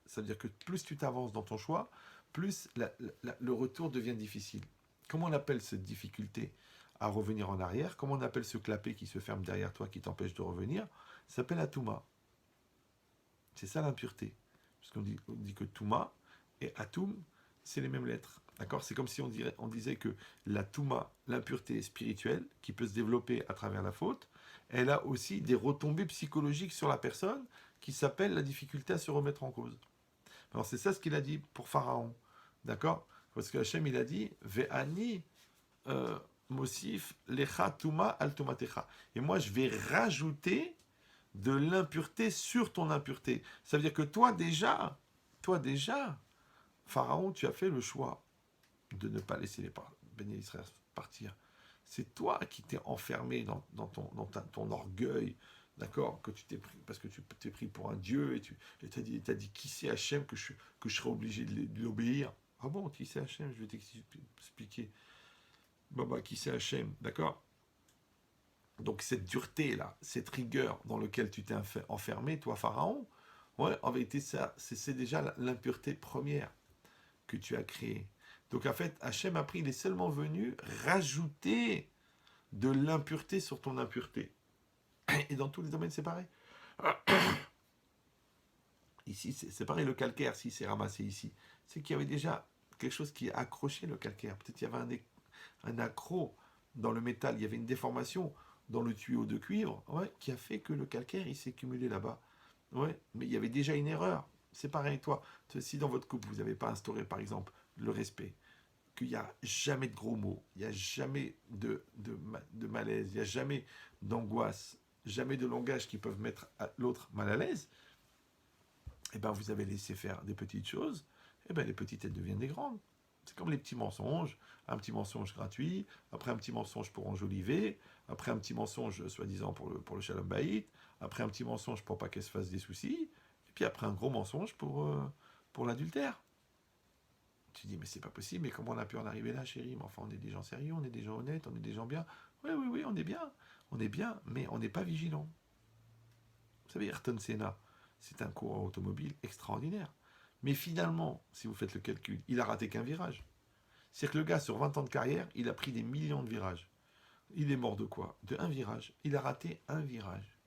Ça veut dire que plus tu t'avances dans ton choix, plus le retour devient difficile. Comment on appelle cette difficulté à revenir en arrière? Comment on appelle ce clapet qui se ferme derrière toi, qui t'empêche de revenir? Ça s'appelle la Touma. C'est ça l'impureté. Parce on dit que Touma et Atum, c'est les mêmes lettres. D'accord? C'est comme si on disait que la Touma, l'impureté spirituelle, qui peut se développer à travers la faute, elle a aussi des retombées psychologiques sur la personne qui s'appelle la difficulté à se remettre en cause. Alors c'est ça ce qu'il a dit pour Pharaon. D'accord? Parce que Hachem, il a dit Ve'ani Mosif Lecha Tuma al Tumatecha. Et moi, je vais rajouter de l'impureté sur ton impureté. Ça veut dire que toi déjà, Pharaon, tu as fait le choix. de ne pas laisser les béné Israël partir. C'est toi qui t'es enfermé dans ton orgueil, d'accord, que tu t'es pris, parce que tu t'es pris pour un Dieu, et t'as dit qui c'est Hachem que je serais obligé de l'obéir. Ah bon, qui c'est Hachem? Je vais t'expliquer. Bah, qui c'est Hachem, d'accord? Donc cette dureté-là, cette rigueur dans laquelle tu t'es enfermé, toi, Pharaon, ouais, en vérité, c'est déjà l'impureté première que tu as créée. Donc en fait, Hachem après, il est seulement venu rajouter de l'impureté sur ton impureté. Et dans tous les domaines, c'est pareil. Ici, c'est pareil, le calcaire, si c'est ramassé ici, c'est qu'il y avait déjà quelque chose qui accrochait le calcaire. Peut-être qu'il y avait un accroc dans le métal, il y avait une déformation dans le tuyau de cuivre, ouais, qui a fait que le calcaire, il s'est cumulé là-bas. Ouais, mais il y avait déjà une erreur. C'est pareil, toi, si dans votre couple, vous n'avez pas instauré, par exemple, le respect, qu'il n'y a jamais de gros mots, il n'y a jamais de malaise, il n'y a jamais d'angoisse, jamais de langage qui peuvent mettre l'autre mal à l'aise, et ben vous avez laissé faire des petites choses, et ben les petites elles deviennent des grandes. C'est comme les petits mensonges, un petit mensonge gratuit, après un petit mensonge pour enjoliver, après un petit mensonge soi-disant pour le shalom baït, après un petit mensonge pour pas qu'elle se fasse des soucis, et puis après un gros mensonge pour l'adultère. Tu dis mais c'est pas possible, mais comment on a pu en arriver là, chérie? Mais enfin on est des gens sérieux, on est des gens honnêtes, on est des gens bien. Oui, oui, oui, on est bien, mais on n'est pas vigilant. Vous savez, Ayrton Senna, c'est un coureur automobile extraordinaire. Mais finalement, si vous faites le calcul, il a raté qu'un virage. C'est que le gars, sur 20 ans de carrière, il a pris des millions de virages. Il est mort de quoi? De un virage. Il a raté un virage.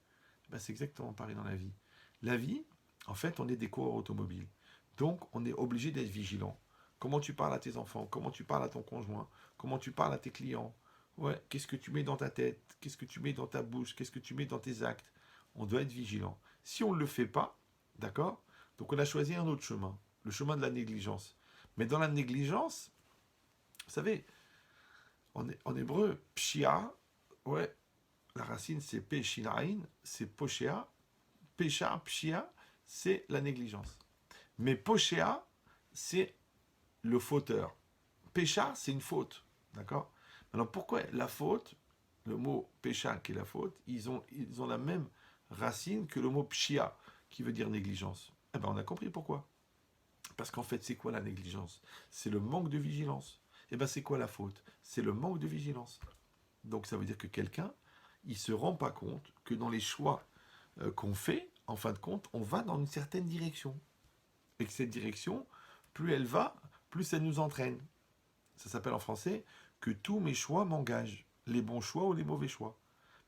Ben, c'est exactement pareil dans la vie. La vie, en fait, on est des coureurs automobiles. Donc, on est obligé d'être vigilant. Comment tu parles à tes enfants? Comment tu parles à ton conjoint? Comment tu parles à tes clients? Ouais, qu'est-ce que tu mets dans ta tête? Qu'est-ce que tu mets dans ta bouche? Qu'est-ce que tu mets dans tes actes? On doit être vigilant. Si on ne le fait pas, d'accord? Donc on a choisi un autre chemin, le chemin de la négligence. Mais dans la négligence, vous savez, en hébreu, pshia, ouais, la racine c'est péchinaïn, c'est pochéa, pécha, pshia, c'est la négligence. Mais pochéa, c'est le fauteur. Pécha, c'est une faute, d'accord? Alors pourquoi la faute, le mot pécha qui est la faute, ils ont la même racine que le mot pshia, qui veut dire négligence. Eh bien, on a compris pourquoi. Parce qu'en fait, c'est quoi la négligence? C'est le manque de vigilance. Eh bien, c'est quoi la faute? C'est le manque de vigilance. Donc, ça veut dire que quelqu'un, il ne se rend pas compte que dans les choix qu'on fait, en fin de compte, on va dans une certaine direction. Et que cette direction, plus elle va, plus elle nous entraîne. Ça s'appelle en français que tous mes choix m'engagent. Les bons choix ou les mauvais choix.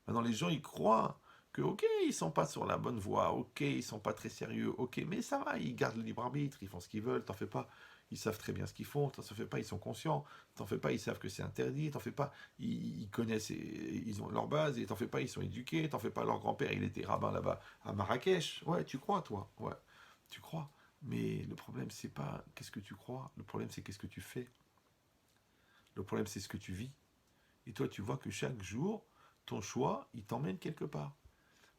Maintenant, les gens, ils croient que, ok, ils sont pas sur la bonne voie, ok, ils sont pas très sérieux, ok, mais ça va, ils gardent le libre arbitre, ils font ce qu'ils veulent, t'en fais pas, ils savent très bien ce qu'ils font, t'en fais pas, ils sont conscients, t'en fais pas, ils savent que c'est interdit, t'en fais pas, ils connaissent, ils ont leur base, et t'en fais pas, ils sont éduqués, t'en fais pas, leur grand-père, il était rabbin là-bas à Marrakech, ouais, tu crois, toi, ouais, tu crois, mais le problème, c'est pas qu'est-ce que tu crois, le problème, c'est qu'est-ce que tu fais, le problème, c'est ce que tu vis, et toi, tu vois que chaque jour, ton choix, il t'emmène quelque part.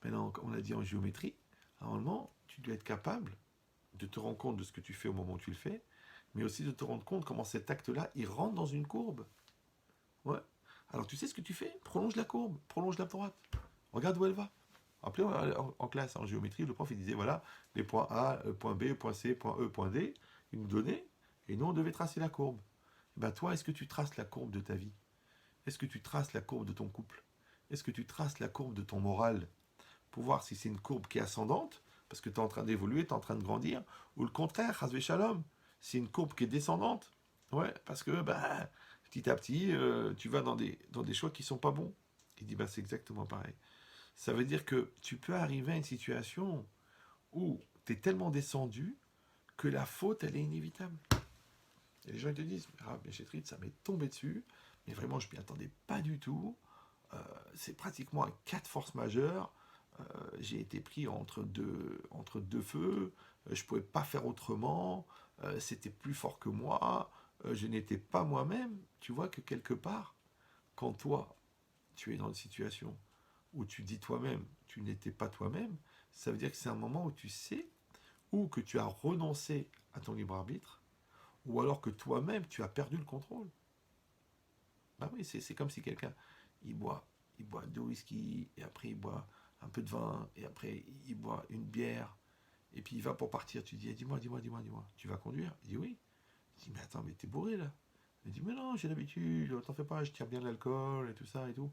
Maintenant, comme on a dit en géométrie, normalement, tu dois être capable de te rendre compte de ce que tu fais au moment où tu le fais, mais aussi de te rendre compte comment cet acte-là, il rentre dans une courbe. Ouais. Alors, tu sais ce que tu fais? Prolonge la courbe, prolonge la droite. Regarde où elle va. Rappelez, en classe, en géométrie, le prof, il disait, voilà, les points A, point B, point C, point E, point D, il nous donnait, et nous, on devait tracer la courbe. Et ben, toi, est-ce que tu traces la courbe de ta vie? Est-ce que tu traces la courbe de ton couple? Est-ce que tu traces la courbe de ton moral? Pour voir si c'est une courbe qui est ascendante, parce que tu es en train d'évoluer, tu es en train de grandir, ou le contraire, Hasvé Shalom, c'est une courbe qui est descendante. Ouais, parce que bah, petit à petit, tu vas dans des choix qui sont pas bons. Il dit, bah, c'est exactement pareil. Ça veut dire que tu peux arriver à une situation où tu es tellement descendu que la faute, elle est inévitable. Et les gens ils te disent, ah, bien chérie, ça m'est tombé dessus, mais vraiment, je ne m'y attendais pas du tout. C'est pratiquement un cas de force majeure. J'ai été pris entre deux feux, je ne pouvais pas faire autrement, c'était plus fort que moi, je n'étais pas moi-même. Tu vois que quelque part, quand toi, tu es dans une situation où tu dis toi-même, tu n'étais pas toi-même, ça veut dire que c'est un moment où tu sais, ou que tu as renoncé à ton libre arbitre, ou alors que toi-même, tu as perdu le contrôle. Bah oui, c'est comme si quelqu'un, il boit, il boit 2 whisky, et après il boit un peu de vin, et après il boit une bière, et puis il va pour partir. Tu dis, dis-moi, tu vas conduire? Il dit oui. Je dis, mais attends, mais t'es bourré là. Il dit, mais non, j'ai l'habitude, t'en fais pas, je tiens bien l'alcool et tout ça et tout.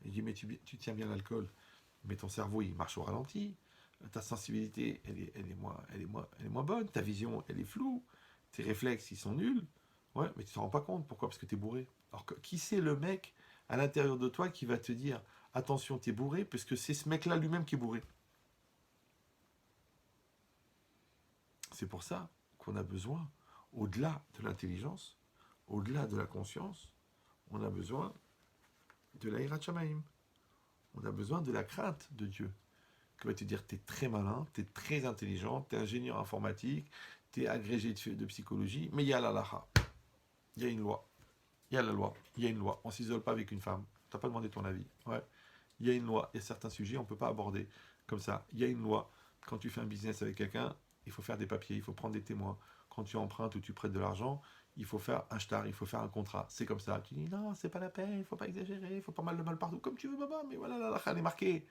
Il dit, mais tu tiens bien l'alcool, mais ton cerveau il marche au ralenti, ta sensibilité elle est moins bonne, ta vision elle est floue, tes réflexes ils sont nuls. Ouais, mais tu t'en rends pas compte. Pourquoi? Parce que t'es bourré. Alors que, qui c'est le mec à l'intérieur de toi qui va te dire attention, t'es bourré, parce que c'est ce mec-là lui-même qui est bourré. C'est pour ça qu'on a besoin, au-delà de l'intelligence, au-delà de la conscience, on a besoin de la Hirat Shamaim. On a besoin de la crainte de Dieu. Qui va te dire, t'es très malin, t'es très intelligent, t'es ingénieur informatique, t'es agrégé de psychologie, mais il y a l'alaha. Il y a une loi. Il y a la loi. Il y a une loi. On s'isole pas avec une femme. T'as pas demandé ton avis. Ouais. Il y a une loi. Il y a certains sujets, on peut pas aborder comme ça. Il y a une loi. Quand tu fais un business avec quelqu'un, il faut faire des papiers, il faut prendre des témoins. Quand tu empruntes ou tu prêtes de l'argent, il faut faire un shtar, il faut faire un contrat. C'est comme ça. Tu dis non, c'est pas la peine, il faut pas exagérer, il faut pas mal de mal partout, comme tu veux, maman, mais voilà, la elle est marquée.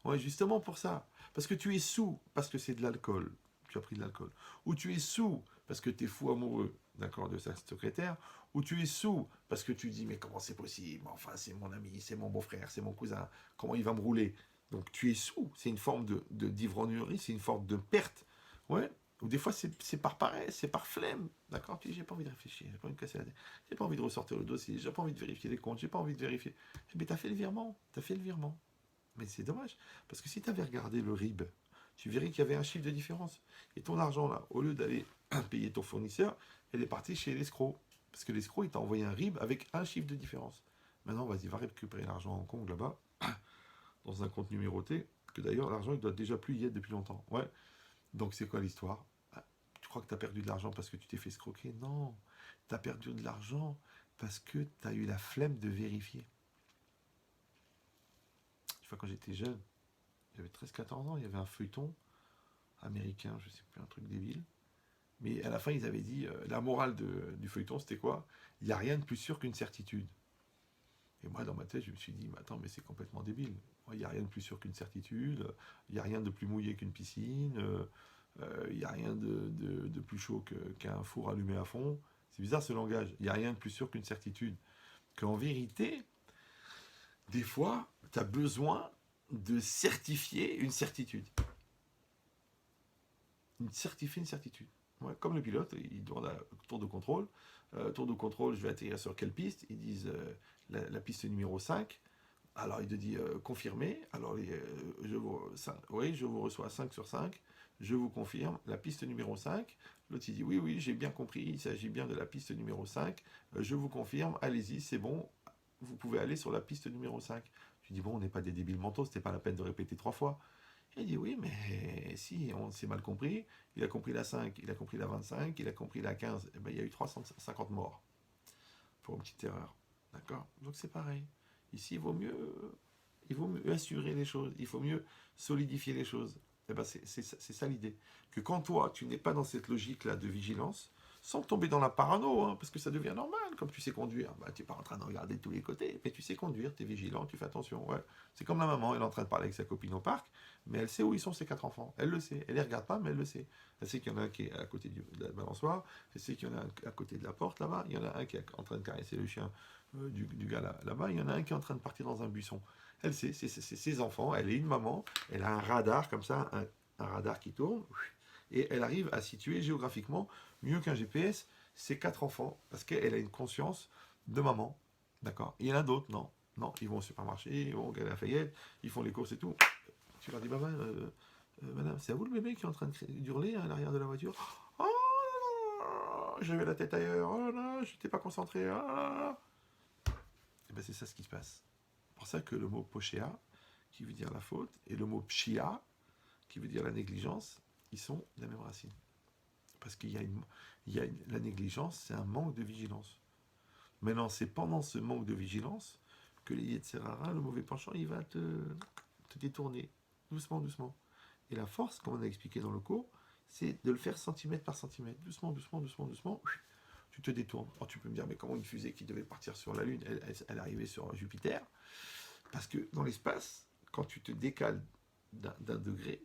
Ouais, justement pour ça. Parce que tu es sous, parce que c'est de l'alcool. Tu as pris de l'alcool. Ou tu es sous, parce que tu es fou amoureux, d'accord, de sa secrétaire. Ou tu es sous, parce que tu dis, mais comment c'est possible? Enfin, c'est mon ami, c'est mon beau-frère, c'est mon cousin. Comment il va me rouler? Donc tu es sous. C'est une forme d'ivrognerie, c'est une forme de perte. Ouais. Ou des fois, c'est par paresse, c'est par flemme. D'accord? Tu dis, j'ai pas envie de réfléchir, j'ai pas envie de casser la tête. J'ai pas envie de ressortir le dossier, j'ai pas envie de vérifier les comptes, j'ai pas envie de vérifier. Mais t'as fait le virement, t'as fait le virement. Mais c'est dommage, parce que si tu avais regardé le RIB, tu verrais qu'il y avait un chiffre de différence. Et ton argent, là, au lieu d'aller payer ton fournisseur, elle est partie chez l'escroc. Parce que l'escroc, il t'a envoyé un RIB avec un chiffre de différence. Maintenant, vas-y, va récupérer l'argent à Hong Kong, là-bas, dans un compte numéroté, que d'ailleurs, l'argent, il doit déjà plus y être depuis longtemps. Ouais. Donc, c'est quoi l'histoire? Tu crois que tu as perdu de l'argent parce que tu t'es fait escroquer? Non. Tu as perdu de l'argent parce que tu as eu la flemme de vérifier. Tu vois, quand j'étais jeune, j'avais 13-14 ans, il y avait un feuilleton américain, je sais plus, un truc débile. Mais à la fin, ils avaient dit, la morale du feuilleton, c'était quoi? Il n'y a rien de plus sûr qu'une certitude. Et moi, dans ma tête, je me suis dit, mais attends, mais c'est complètement débile. Il n'y a rien de plus sûr qu'une certitude, il n'y a rien de plus mouillé qu'une piscine, il n'y a rien de plus chaud qu'un four allumé à fond. C'est bizarre ce langage. Il n'y a rien de plus sûr qu'une certitude. Qu'en vérité, des fois, tu as besoin de certifier une certitude. Certifier une certitude. Ouais, comme le pilote, il demande à tour de contrôle. Tour de contrôle, je vais atterrir sur quelle piste? Ils disent la piste numéro 5. Alors il te dit confirmé. Alors oui, je vous reçois 5 sur 5. Je vous confirme la piste numéro 5. L'autre il dit oui, oui, j'ai bien compris. Il s'agit bien de la piste numéro 5. Je vous confirme, allez-y, c'est bon. Vous pouvez aller sur la piste numéro 5. Tu dis bon, on n'est pas des débiles mentaux, c'était pas la peine de répéter 3 fois. Il dit oui, mais si, on s'est mal compris. Il a compris la 5, il a compris la 25, il a compris la 15. Et ben, il y a eu 350 morts pour une petite erreur. D'accord? Donc c'est pareil. Ici, il vaut mieux assurer les choses. Il faut mieux solidifier les choses. Et ben, c'est ça l'idée. Que quand toi, tu n'es pas dans cette logique-là de vigilance, sans tomber dans la parano, hein, parce que ça devient normal, comme tu sais conduire. Bah, tu n'es pas en train de regarder de tous les côtés, mais tu sais conduire, tu es vigilant, tu fais attention. Ouais. C'est comme la maman, elle est en train de parler avec sa copine au parc, mais elle sait où ils sont ses 4 enfants. Elle le sait. Elle les regarde pas, mais elle le sait. Elle sait qu'il y en a un qui est à côté de la balançoire, elle sait qu'il y en a un à côté de la porte là-bas, il y en a un qui est en train de caresser le chien du gars là-bas, il y en a un qui est en train de partir dans un buisson. Elle sait, c'est ses enfants, elle est une maman, elle a un radar comme ça, un radar qui tourne, et elle arrive à situer géographiquement mieux qu'un GPS ses 4 enfants, parce qu'elle a une conscience de maman. D'accord? Il y en a d'autres, non. Non, ils vont au supermarché, ils vont au Galeries Lafayette, ils font les courses et tout. Tu leur dis, maman, madame, c'est à vous le bébé qui est en train d'hurler à l'arrière de la voiture? Oh, j'avais la tête ailleurs, oh là là, j'étais pas concentré, oh là là. Et ben c'est ça ce qui se passe. C'est pour ça que le mot pochéa, qui veut dire la faute, et le mot pshia, qui veut dire la négligence, ils sont de la même racine. Parce la négligence, c'est un manque de vigilance. Maintenant, c'est pendant ce manque de vigilance que les Yetzerara, le mauvais penchant, il va te détourner, doucement, doucement. Et la force, comme on a expliqué dans le cours, c'est de le faire centimètre par centimètre, doucement, doucement, doucement, doucement. Tu te détournes. Alors tu peux me dire, mais comment une fusée qui devait partir sur la Lune, elle arrivait sur Jupiter? Parce que dans l'espace, quand tu te décales d'un degré,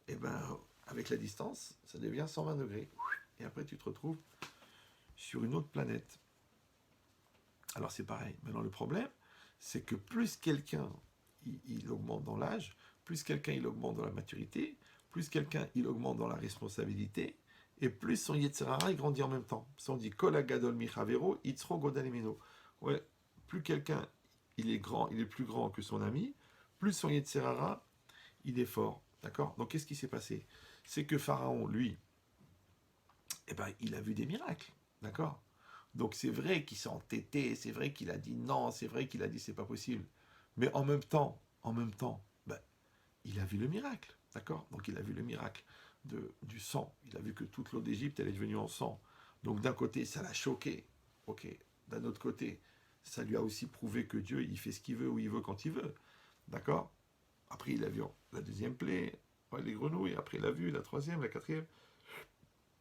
et ben, avec la distance, ça devient 120 degrés. Et après, tu te retrouves sur une autre planète. Alors c'est pareil. Maintenant, le problème, c'est que plus quelqu'un il augmente dans l'âge, plus quelqu'un il augmente dans la maturité, plus quelqu'un il augmente dans la responsabilité, et plus son Yetzirara il grandit en même temps. Ça on dit Kol Agadol Michavero, Itzro Godalimeno. Ouais, plus quelqu'un il est grand, il est plus grand que son ami, plus son Yetzirara il est fort. D'accord? Donc qu'est-ce qui s'est passé? C'est que Pharaon, lui, eh ben, il a vu des miracles. D'accord? Donc c'est vrai qu'il s'est entêté, c'est vrai qu'il a dit non, c'est vrai qu'il a dit c'est pas possible. Mais en même temps, ben, il a vu le miracle. D'accord? Donc il a vu le miracle du sang. Il a vu que toute l'eau d'Égypte, elle est devenue en sang. Donc d'un côté, ça l'a choqué. Ok. D'un autre côté, ça lui a aussi prouvé que Dieu, il fait ce qu'il veut, où il veut, quand il veut. D'accord? Après, il a vu la deuxième plaie, ouais, les grenouilles. Après, il a vu la troisième, la quatrième.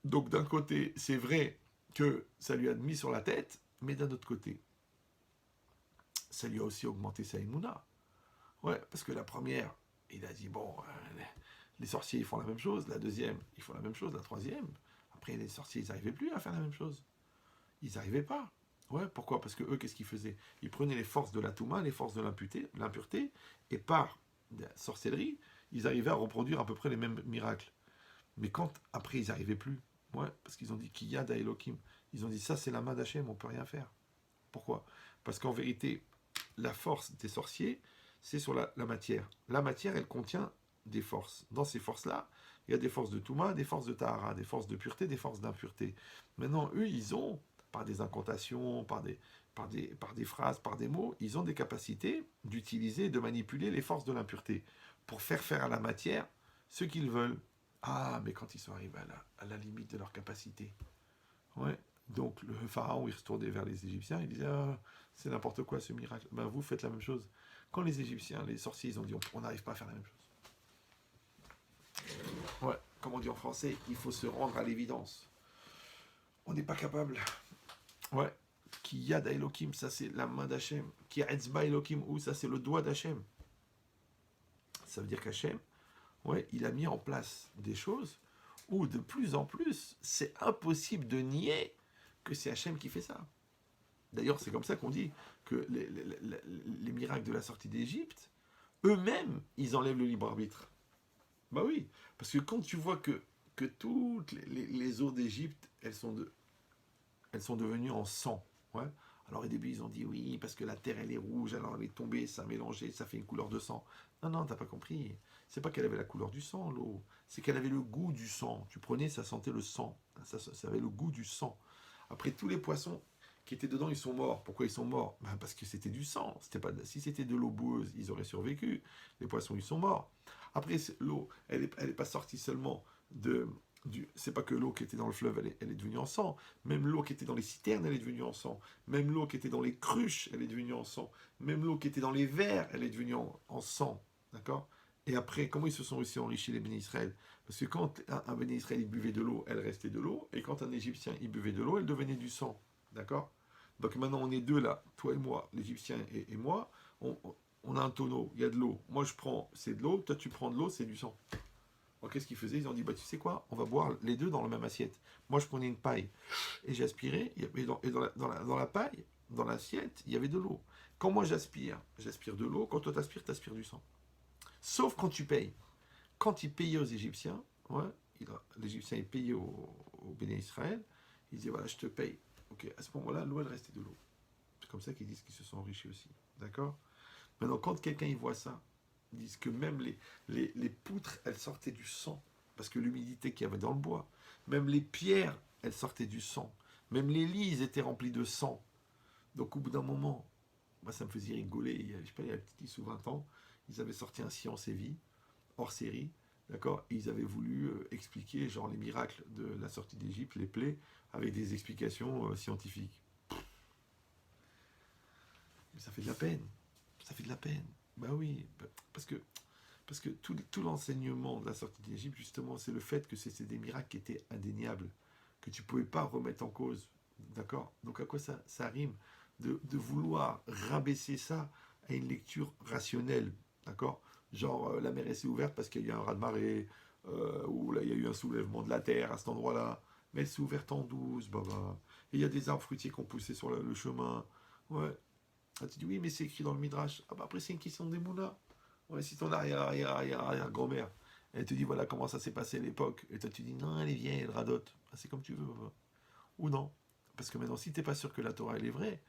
Donc d'un côté, c'est vrai que ça lui a mis sur la tête, mais d'un autre côté, ça lui a aussi augmenté sa imuna. Ouais, parce que la première, il a dit, bon, les sorciers, ils font la même chose. La deuxième, ils font la même chose. La troisième, après, les sorciers, ils n'arrivaient plus à faire la même chose. Ils n'arrivaient pas. Ouais, pourquoi? Parce que eux, qu'est-ce qu'ils faisaient? Ils prenaient les forces de la Touma, les forces de l'impureté, et par la sorcellerie, ils arrivaient à reproduire à peu près les mêmes miracles. Mais quand, après, ils n'arrivaient plus, ouais, parce qu'ils ont dit Kiyad Elohim, ils ont dit ça, c'est la main d'Hachem, on ne peut rien faire. Pourquoi? Parce qu'en vérité, la force des sorciers, c'est sur la matière. La matière, elle contient des forces. Dans ces forces-là, il y a des forces de Touma, des forces de Tahara, des forces de pureté, des forces d'impureté. Maintenant, eux, ils ont, par des incantations, par des phrases, par des mots, ils ont des capacités d'utiliser, de manipuler les forces de l'impureté pour faire à la matière ce qu'ils veulent. Ah, mais quand ils sont arrivés à la limite de leur capacité, ouais. Donc le pharaon, il se tournait vers les Égyptiens, il disait ah, c'est n'importe quoi ce miracle. Ben vous faites la même chose. Quand les Égyptiens, les sorciers, ils ont dit on n'arrive pas à faire la même chose. Ouais, comme on dit en français, il faut se rendre à l'évidence. On n'est pas capable. Ouais. Qui yad Elohim, ça c'est la main d'Hachem. Qui etzba Elohim, ou ça c'est le doigt d'Hachem. Ça veut dire qu'Hachem, ouais, il a mis en place des choses où de plus en plus, c'est impossible de nier que c'est Hachem qui fait ça. D'ailleurs, c'est comme ça qu'on dit que les miracles de la sortie d'Égypte, eux-mêmes, ils enlèvent le libre arbitre. Bah oui, parce que quand tu vois que toutes les eaux d'Égypte, elles sont devenues en sang. Ouais. Alors au début, ils ont dit oui, parce que la terre, elle est rouge, alors elle est tombée, ça a mélangé, ça fait une couleur de sang. Non, non, t'as pas compris. C'est pas qu'elle avait la couleur du sang, l'eau. C'est qu'elle avait le goût du sang. Tu prenais, ça sentait le sang. Ça avait le goût du sang. Après, tous les poissons qui étaient dedans, ils sont morts. Pourquoi ils sont morts? Ben, parce que c'était du sang. C'était pas, si c'était de l'eau boueuse, ils auraient survécu. Les poissons, ils sont morts. Après, l'eau, elle est pas sortie seulement c'est pas que l'eau qui était dans le fleuve, elle est devenue en sang. Même l'eau qui était dans les citernes, elle est devenue en sang. Même l'eau qui était dans les cruches, elle est devenue en sang. Même l'eau qui était dans les verres, elle est devenue en sang. D'accord? Et après, comment ils se sont aussi enrichis les bénis Israël? Parce que quand un béni Israël il buvait de l'eau, elle restait de l'eau. Et quand un Égyptien il buvait de l'eau, elle devenait du sang. D'accord? Donc maintenant on est deux là, toi et moi, l'Égyptien et moi. On a un tonneau, il y a de l'eau. Moi je prends, c'est de l'eau. Toi tu prends de l'eau, c'est du sang. Alors qu'est-ce qu'ils faisaient? Ils ont dit, bah tu sais quoi, on va boire les deux dans la même assiette. Moi je prenais une paille et j'aspirais, et dans la paille, dans l'assiette, il y avait de l'eau. Quand moi j'aspire de l'eau, quand toi t'aspires du sang. Sauf quand tu payes. Quand ils payaient aux Égyptiens, ouais, l'Égyptien est payé au Béné Israël, il disait, voilà, je te paye. Ok, à ce moment-là, l'eau elle restait de l'eau. C'est comme ça qu'ils disent qu'ils se sont enrichis aussi. D'accord? Maintenant, quand quelqu'un il voit ça, ils disent que même les poutres, elles sortaient du sang, parce que l'humidité qu'il y avait dans le bois. Même les pierres, elles sortaient du sang. Même les lits, ils étaient remplis de sang. Donc au bout d'un moment, moi ça me faisait rigoler, je sais pas, il y a 10 ou 20 ans, ils avaient sorti un Science et Vie, hors série, d'accord, et ils avaient voulu expliquer genre les miracles de la sortie d'Égypte, les plaies, avec des explications scientifiques. Mais ça fait de la peine. Ça fait de la peine. Bah oui, parce que Parce que tout l'enseignement de la sortie d'Égypte, justement, c'est le fait que c'est des miracles qui étaient indéniables, que tu ne pouvais pas remettre en cause. D'accord? Donc à quoi ça rime de vouloir rabaisser ça à une lecture rationnelle. D'accord? Genre, la mer s'est ouverte parce qu'il y a eu un raz-de-marée, ou là, il y a eu un soulèvement de la terre à cet endroit-là. Mais elle s'est ouverte en douce, baba. Et il y a des arbres fruitiers qui ont poussé sur le chemin. Ouais. Ah, tu dis oui, mais c'est écrit dans le Midrash. Ah bah après, c'est une question d'Emouna. Ouais, si ton arrière-grand-mère, elle te dit voilà comment ça s'est passé à l'époque, et toi tu dis non, elle est vieille, elle radote. Ah, c'est comme tu veux. Ou non. Parce que maintenant, si t'es pas sûr que la Torah elle est vraie,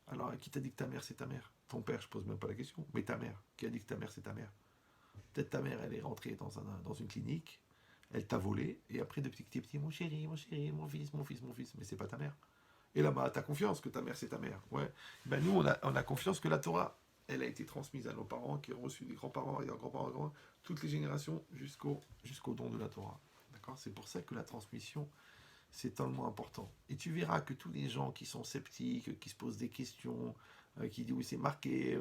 alors qui t'a dit que ta mère c'est ta mère? Ton père, je pose même pas la question, mais ta mère. Qui a dit que ta mère c'est ta mère? Peut-être ta mère, elle est rentrée dans une clinique, elle t'a volé, et après de petit à petit, mon chéri, mon fils, mon fils, mon fils, mais c'est pas ta mère. Et là-bas, tu as confiance que ta mère, c'est ta mère. Ouais. Ben nous, on a confiance que la Torah, elle a été transmise à nos parents, qui ont reçu des grands-parents et grands-parents, toutes les générations jusqu'au don de la Torah. D'accord? C'est pour ça que la transmission, c'est tellement important. Et tu verras que tous les gens qui sont sceptiques, qui se posent des questions, qui disent oui, c'est marqué,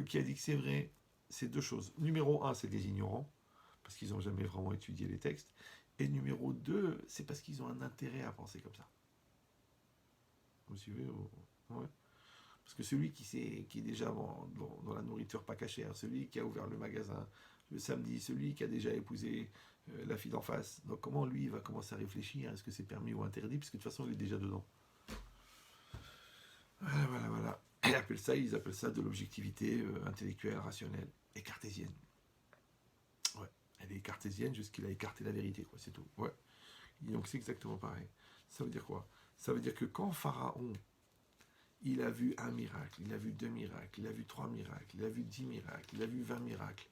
qui a dit que c'est vrai, c'est deux choses. Numéro un, c'est des ignorants, parce qu'ils n'ont jamais vraiment étudié les textes. Et numéro deux, c'est parce qu'ils ont un intérêt à penser comme ça. Vous me suivez? Ouais. Parce que celui qui est déjà dans la nourriture pas cachère, celui qui a ouvert le magasin le samedi, celui qui a déjà épousé la fille d'en face, donc comment lui il va commencer à réfléchir, est-ce que c'est permis ou interdit, puisque de toute façon il est déjà dedans. Voilà, voilà, voilà. Ils appellent ça de l'objectivité intellectuelle, rationnelle et cartésienne. Ouais. Elle est cartésienne jusqu'il a écarté la vérité, quoi, c'est tout. Ouais. Et donc c'est exactement pareil. Ça veut dire quoi? Ça veut dire que quand Pharaon il a vu un miracle, il a vu deux miracles, il a vu trois miracles, il a vu 10 miracles, il a vu 20 miracles.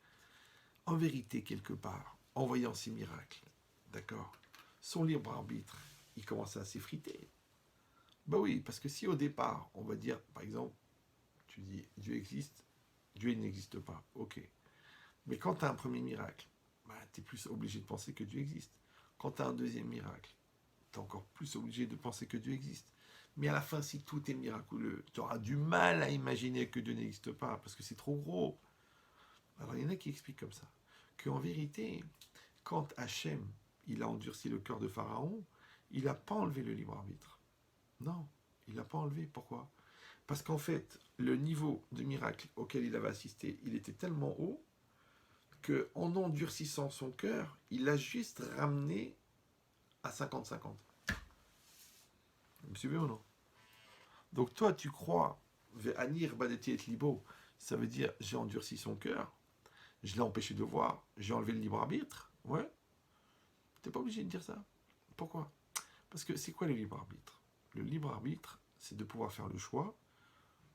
En vérité, quelque part, en voyant ces miracles, d'accord, son libre arbitre, il commence à s'effriter. Bah oui, parce que si au départ, on va dire, par exemple, tu dis Dieu existe, Dieu il n'existe pas, ok. Mais quand tu as un premier miracle, bah, tu es plus obligé de penser que Dieu existe. Quand tu as un deuxième miracle, tu es encore plus obligé de penser que Dieu existe. Mais à la fin, si tout est miraculeux, tu auras du mal à imaginer que Dieu n'existe pas, parce que c'est trop gros. Alors il y en a qui expliquent comme ça, qu'en vérité, quand Hachem, il a endurci le cœur de Pharaon, il n'a pas enlevé le libre arbitre. Non, il n'a pas enlevé. Pourquoi? Parce qu'en fait, le niveau de miracle auquel il avait assisté, il était tellement haut, qu'en endurcissant son cœur, il l'a juste ramené à 50-50. Vous me suivez ou non? Donc toi, tu crois, Anir Badeti et Libo, ça veut dire j'ai endurci son cœur, je l'ai empêché de voir, j'ai enlevé le libre arbitre. Ouais, t'es pas obligé de dire ça. Pourquoi? Parce que c'est quoi le libre arbitre? Le libre arbitre, c'est de pouvoir faire le choix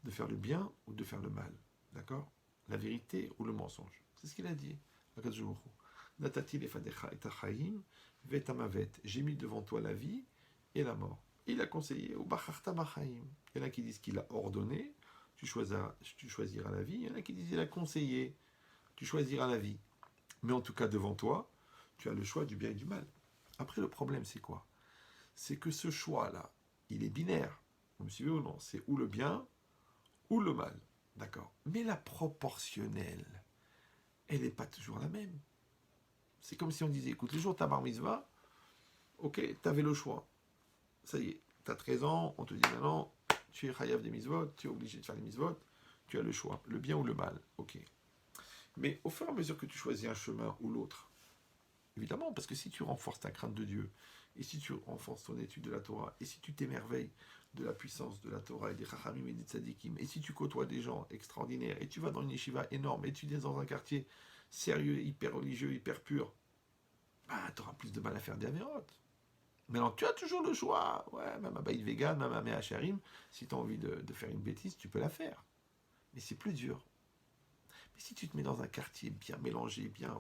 de faire le bien ou de faire le mal. D'accord? La vérité ou le mensonge. C'est ce qu'il a dit. Natati lefadecha et achaim vetamavet. J'ai mis devant toi la vie et la mort. Il a conseillé au bacharta bachaim. Il y en a qui disent qu'il a ordonné, tu choisiras la vie. Il y en a qui disent qu'il a conseillé, tu choisiras la vie. Mais en tout cas, devant toi, tu as le choix du bien et du mal. Après, le problème, c'est quoi? C'est que ce choix-là, il est binaire. Vous me suivez ou non? C'est ou le bien ou le mal. D'accord? Mais la proportionnelle, elle n'est pas toujours la même. C'est comme si on disait, écoute, le jour de ta bar mitzvah, ok, tu avais le choix. Ça y est, tu as 13 ans, on te dit maintenant, tu es chayav des mitzvot, tu es obligé de faire les mitzvot, tu as le choix, le bien ou le mal, ok. Mais au fur et à mesure que tu choisis un chemin ou l'autre, évidemment, parce que si tu renforces ta crainte de Dieu, et si tu renforces ton étude de la Torah, et si tu t'émerveilles de la puissance de la Torah et des Chachamim et des Tzadikim, et si tu côtoies des gens extraordinaires, et tu vas dans une yeshiva énorme, et tu es dans un quartier sérieux, hyper religieux, hyper pur, bah, tu auras plus de mal à faire des avérotes. Maintenant, tu as toujours le choix. Ouais, même à Baïd Vegan, même à Mehacharim, si tu as envie de faire une bêtise, tu peux la faire. Mais c'est plus dur. Mais si tu te mets dans un quartier bien mélangé, bien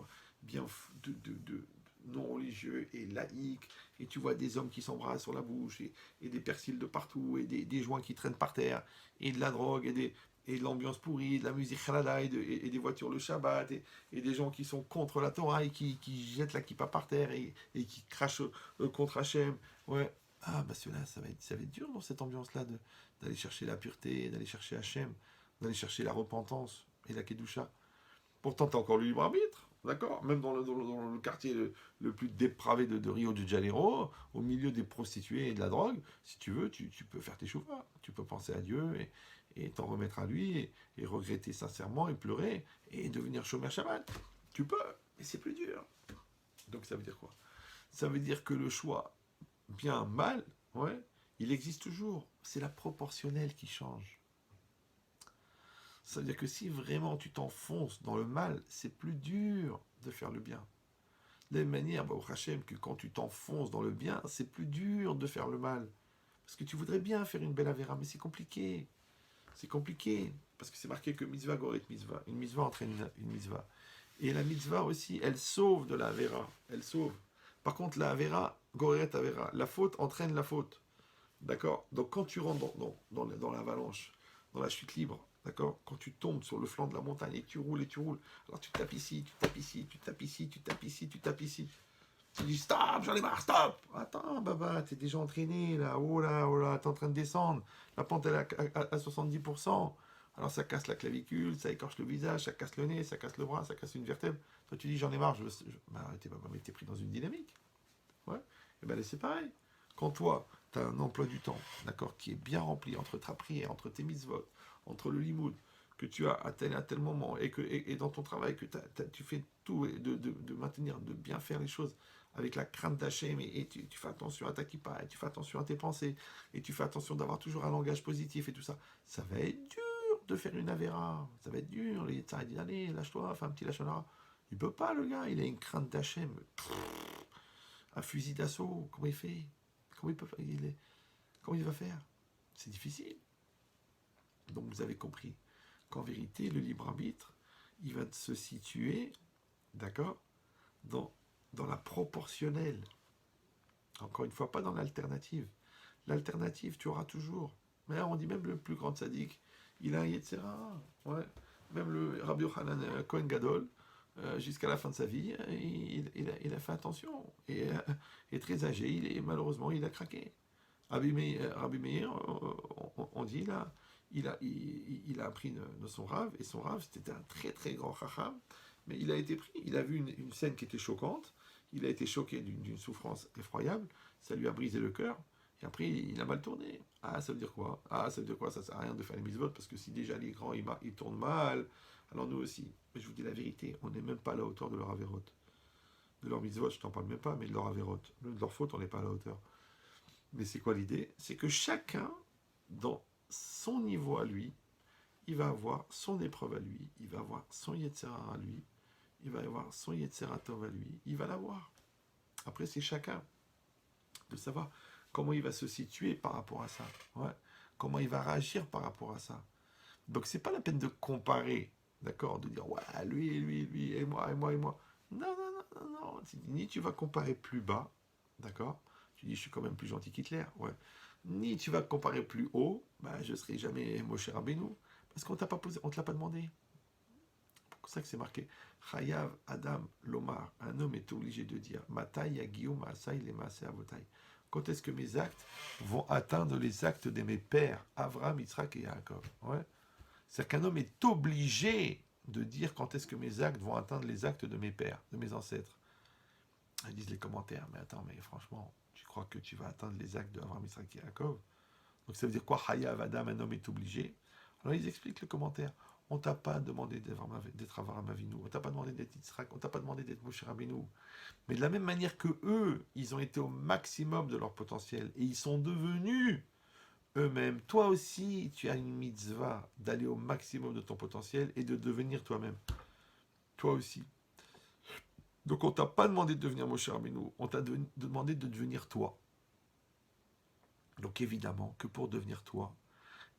de non religieux et laïque, et tu vois des hommes qui s'embrassent sur la bouche, et des persils de partout, et des joints qui traînent par terre, et de la drogue, et de l'ambiance pourrie, de la musique halala, et des voitures le Shabbat, et des gens qui sont contre la Torah, et qui jettent la kippa par terre, et qui crachent contre Hachem. Ouais. Ah, bah cela, ça va être dur dans cette ambiance-là, d'aller chercher la pureté, d'aller chercher Hachem, d'aller chercher la repentance et la Kedusha. Pourtant, tu as encore le libre arbitre. D'accord? Même dans le quartier le plus dépravé de Rio de Janeiro, au milieu des prostituées et de la drogue, si tu veux, tu peux faire tes choufas. Tu peux penser à Dieu et t'en remettre à lui et regretter sincèrement et pleurer et devenir chômeur Shabbat. Tu peux, mais c'est plus dur. Donc ça veut dire quoi? Ça veut dire que le choix bien, mal, ouais, il existe toujours. C'est la proportionnelle qui change. Ça veut dire que si vraiment tu t'enfonces dans le mal, c'est plus dur de faire le bien. De la même manière, au Hachem, que quand tu t'enfonces dans le bien, c'est plus dur de faire le mal. Parce que tu voudrais bien faire une belle avéra, mais c'est compliqué. C'est compliqué. Parce que c'est marqué que mitzvah goret mitzvah. Une mitzvah entraîne une mitzvah. Et la mitzvah aussi, elle sauve de la avéra. Elle sauve. Par contre, la avéra, goret avéra. La faute entraîne la faute. D'accord? Donc quand tu rentres dans l'avalanche, dans la chute libre, d'accord? Quand tu tombes sur le flanc de la montagne et tu roules, alors tu tapes ici, tu tapes ici, tu tapes ici, tu tapes ici, tu tapes ici. Tu dis stop, j'en ai marre, stop! Attends, baba, t'es déjà entraîné là, oh là, t'es en train de descendre. La pente elle est à 70%. Alors ça casse la clavicule, ça écorche le visage, ça casse le nez, ça casse le bras, ça casse une vertèbre. Toi tu dis j'en ai marre, bah, arrêtez, baba, mais t'es pris dans une dynamique. Ouais. Et ben c'est pareil. Quand toi, tu as un emploi du temps, d'accord, qui est bien rempli entre ta prière, entre tes mitzvot, entre le limoud, que tu as à tel moment, et dans ton travail, que tu fais tout de maintenir, de bien faire les choses avec la crainte d'Hachem, et tu fais attention à ta kippa, et tu fais attention à tes pensées, et tu fais attention d'avoir toujours un langage positif et tout ça, ça va être dur de faire une avéra, ça va être dur, les Yitzhak dit allez, lâche-toi, fais un petit lâchonara. Il peut pas, le gars, il a une crainte d'Hachem. Un fusil d'assaut, comment il fait? Comment il, peut, comment il va faire? C'est difficile. Donc vous avez compris qu'en vérité, le libre arbitre, il va se situer, d'accord, dans, dans la proportionnelle. Encore une fois, pas dans l'alternative. L'alternative, tu auras toujours. Mais on dit même le plus grand sadique, il a un Yetzera. Ouais. Même le Rabbi Yochanan Cohen Gadol, jusqu'à la fin de sa vie, il a fait attention. Et très âgé, malheureusement, il a craqué. Rabbi Meir, on dit là, il a appris de son rave, et son rave, c'était un très très grand chacham, mais il a été pris, il a vu une scène qui était choquante, il a été choqué d'une souffrance effroyable, ça lui a brisé le cœur, et après il a mal tourné. Ah, ça veut dire quoi? Ah, ça veut dire quoi? Ça sert à rien de faire les mitzvot, parce que si déjà les grands ils tournent mal, alors nous aussi. Mais je vous dis la vérité, on n'est même pas à la hauteur de leur avérote. De leur mitzvot, je t'en parle même pas, mais de leur avérote. De leur faute, on n'est pas à la hauteur. Mais c'est quoi l'idée? C'est que chacun, dans son niveau à lui, il va avoir son épreuve à lui, il va avoir son Yetzirah à lui, il va avoir son Yetzirah Tov à lui, il va l'avoir. Après, c'est chacun de savoir comment il va se situer par rapport à ça. Ouais. Comment il va réagir par rapport à ça. Donc, c'est pas la peine de comparer, d'accord? De dire, ouais, lui, et moi, et moi, et moi. Non, non, non, non, non. Ni tu vas comparer plus bas, d'accord? Tu dis, je suis quand même plus gentil qu'Hitler, ouais. Ni tu vas comparer plus haut, bah, je serai jamais Moshe Rabbeinu, parce qu'on t'a pas posé, on te l'a pas demandé. C'est pour ça que c'est marqué. Chayav Adam Lomar, un homme est obligé de dire, Matai Yagiou Maasai les Maasei Avotai. Quand est-ce que mes actes vont atteindre les actes de mes pères, Avram, Yitzhak et Yaakov? Ouais. C'est-à-dire qu'un homme est obligé de dire quand est-ce que mes actes vont atteindre les actes de mes pères, de mes ancêtres. Ils disent les commentaires, mais attends, mais franchement, tu crois que tu vas atteindre les actes de Abraham, Israël et Yaakov? Donc ça veut dire quoi? Hayav Adam, un homme est obligé. Alors ils expliquent le commentaire. On t'a pas demandé d'être Avraham Avinu, on t'a pas demandé d'être Yitzhak, on t'a pas demandé d'être Moshe Rabbeinu. Mais de la même manière que eux, ils ont été au maximum de leur potentiel et ils sont devenus eux-mêmes. Toi aussi, tu as une mitzvah d'aller au maximum de ton potentiel et de devenir toi-même. Toi aussi. Donc on t'a pas demandé de devenir Moshe Rabbeinu, on t'a demandé de devenir toi. Donc évidemment que pour devenir toi,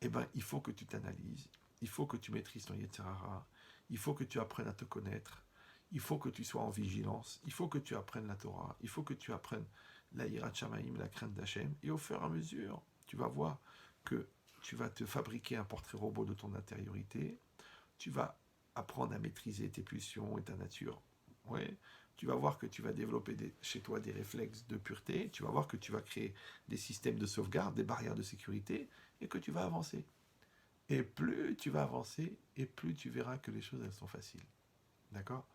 eh ben, il faut que tu t'analyses, il faut que tu maîtrises ton Yetzirah, il faut que tu apprennes à te connaître, il faut que tu sois en vigilance, il faut que tu apprennes la Torah, il faut que tu apprennes la Yirat Shamayim, la crainte d'Hachem, et au fur et à mesure, tu vas voir que tu vas te fabriquer un portrait robot de ton intériorité, tu vas apprendre à maîtriser tes pulsions et ta nature. Ouais. Tu vas voir que tu vas développer chez toi des réflexes de pureté, tu vas voir que tu vas créer des systèmes de sauvegarde, des barrières de sécurité, et que tu vas avancer. Et plus tu vas avancer, et plus tu verras que les choses, elles sont faciles. D'accord?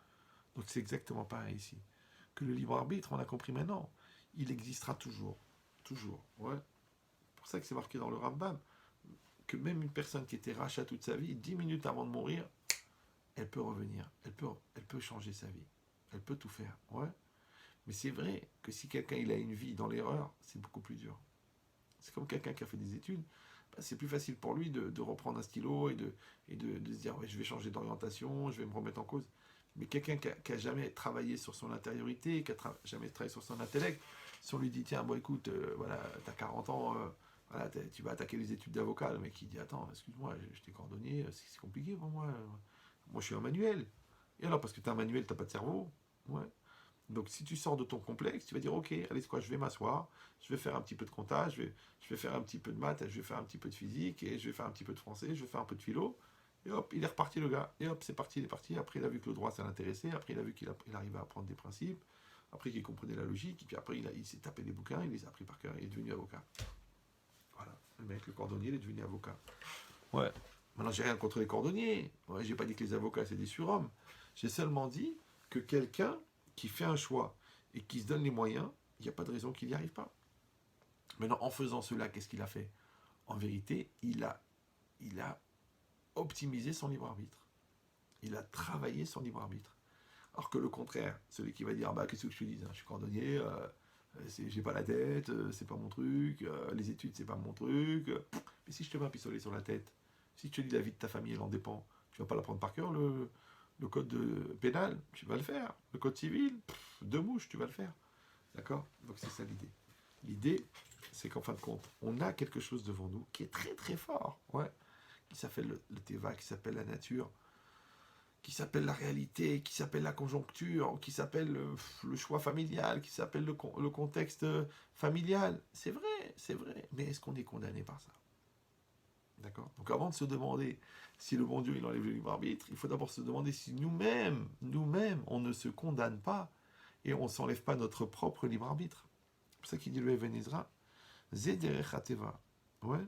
Donc c'est exactement pareil ici. Que le libre arbitre, on a compris maintenant, il existera toujours. Toujours. Ouais. C'est pour ça que c'est marqué dans le Rambam que même une personne qui était rachat toute sa vie, 10 minutes avant de mourir, elle peut revenir. Elle peut changer sa vie. Elle peut tout faire. Ouais. Mais c'est vrai que si quelqu'un il a une vie dans l'erreur, c'est beaucoup plus dur. C'est comme quelqu'un qui a fait des études, bah, c'est plus facile pour lui de reprendre un stylo et de se dire ouais, je vais changer d'orientation, je vais me remettre en cause. Mais quelqu'un qui a jamais travaillé sur son intériorité, qui a jamais travaillé sur son intellect, si on lui dit tiens, bon écoute, voilà, t'as 40 ans, voilà, tu vas attaquer les études d'avocat, le mec il dit attends, excuse-moi, j'étais cordonnier, c'est compliqué pour moi. Moi je suis un manuel. Et alors parce que t'es un manuel, t'as pas de cerveau. Ouais. Donc si tu sors de ton complexe, tu vas dire ok, allez c'est quoi, je vais m'asseoir, je vais faire un petit peu de comptage, je vais faire un petit peu de maths, je vais faire un petit peu de physique, et je vais faire un petit peu de français, je vais faire un peu de philo, et hop, il est reparti le gars, et hop, c'est parti, il est parti, après il a vu que le droit ça l'intéressait, après il a vu qu'il arrivait à apprendre des principes, après qu'il comprenait la logique, et puis après il s'est tapé des bouquins, il les a appris par cœur, il est devenu avocat. Voilà, le mec, le cordonnier, il est devenu avocat. Ouais. Maintenant, j'ai rien contre les cordonniers. Ouais, j'ai pas dit que les avocats, c'est des surhommes. J'ai seulement dit que quelqu'un qui fait un choix et qui se donne les moyens, il n'y a pas de raison qu'il n'y arrive pas. Maintenant, en faisant cela, qu'est-ce qu'il a fait? En vérité, il a optimisé son libre arbitre. Il a travaillé son libre arbitre. Alors que le contraire, celui qui va dire, bah, qu'est-ce que je te dis, hein, je suis cordonnier, j'ai pas la tête, c'est pas mon truc, les études, c'est pas mon truc. Mais si je te mets un pistolet sur la tête, si je te dis la vie de ta famille, elle en dépend, tu vas pas la prendre par cœur, le code pénal, tu vas le faire. Le code civil, deux mouches, tu vas le faire. D'accord? Donc c'est ça l'idée. L'idée, c'est qu'en fin de compte, on a quelque chose devant nous qui est très très fort, ouais, qui s'appelle le Teva, qui s'appelle la nature, qui s'appelle la réalité, qui s'appelle la conjoncture, qui s'appelle le choix familial, qui s'appelle le contexte familial. C'est vrai. Mais est-ce qu'on est condamné par ça? D'accord? Donc avant de se demander si le bon Dieu il enlève le libre arbitre, il faut d'abord se demander si nous-mêmes, on ne se condamne pas et on ne s'enlève pas notre propre libre arbitre. C'est pour ça qu'il dit le Even Ezra, Zederechateva. Ouais.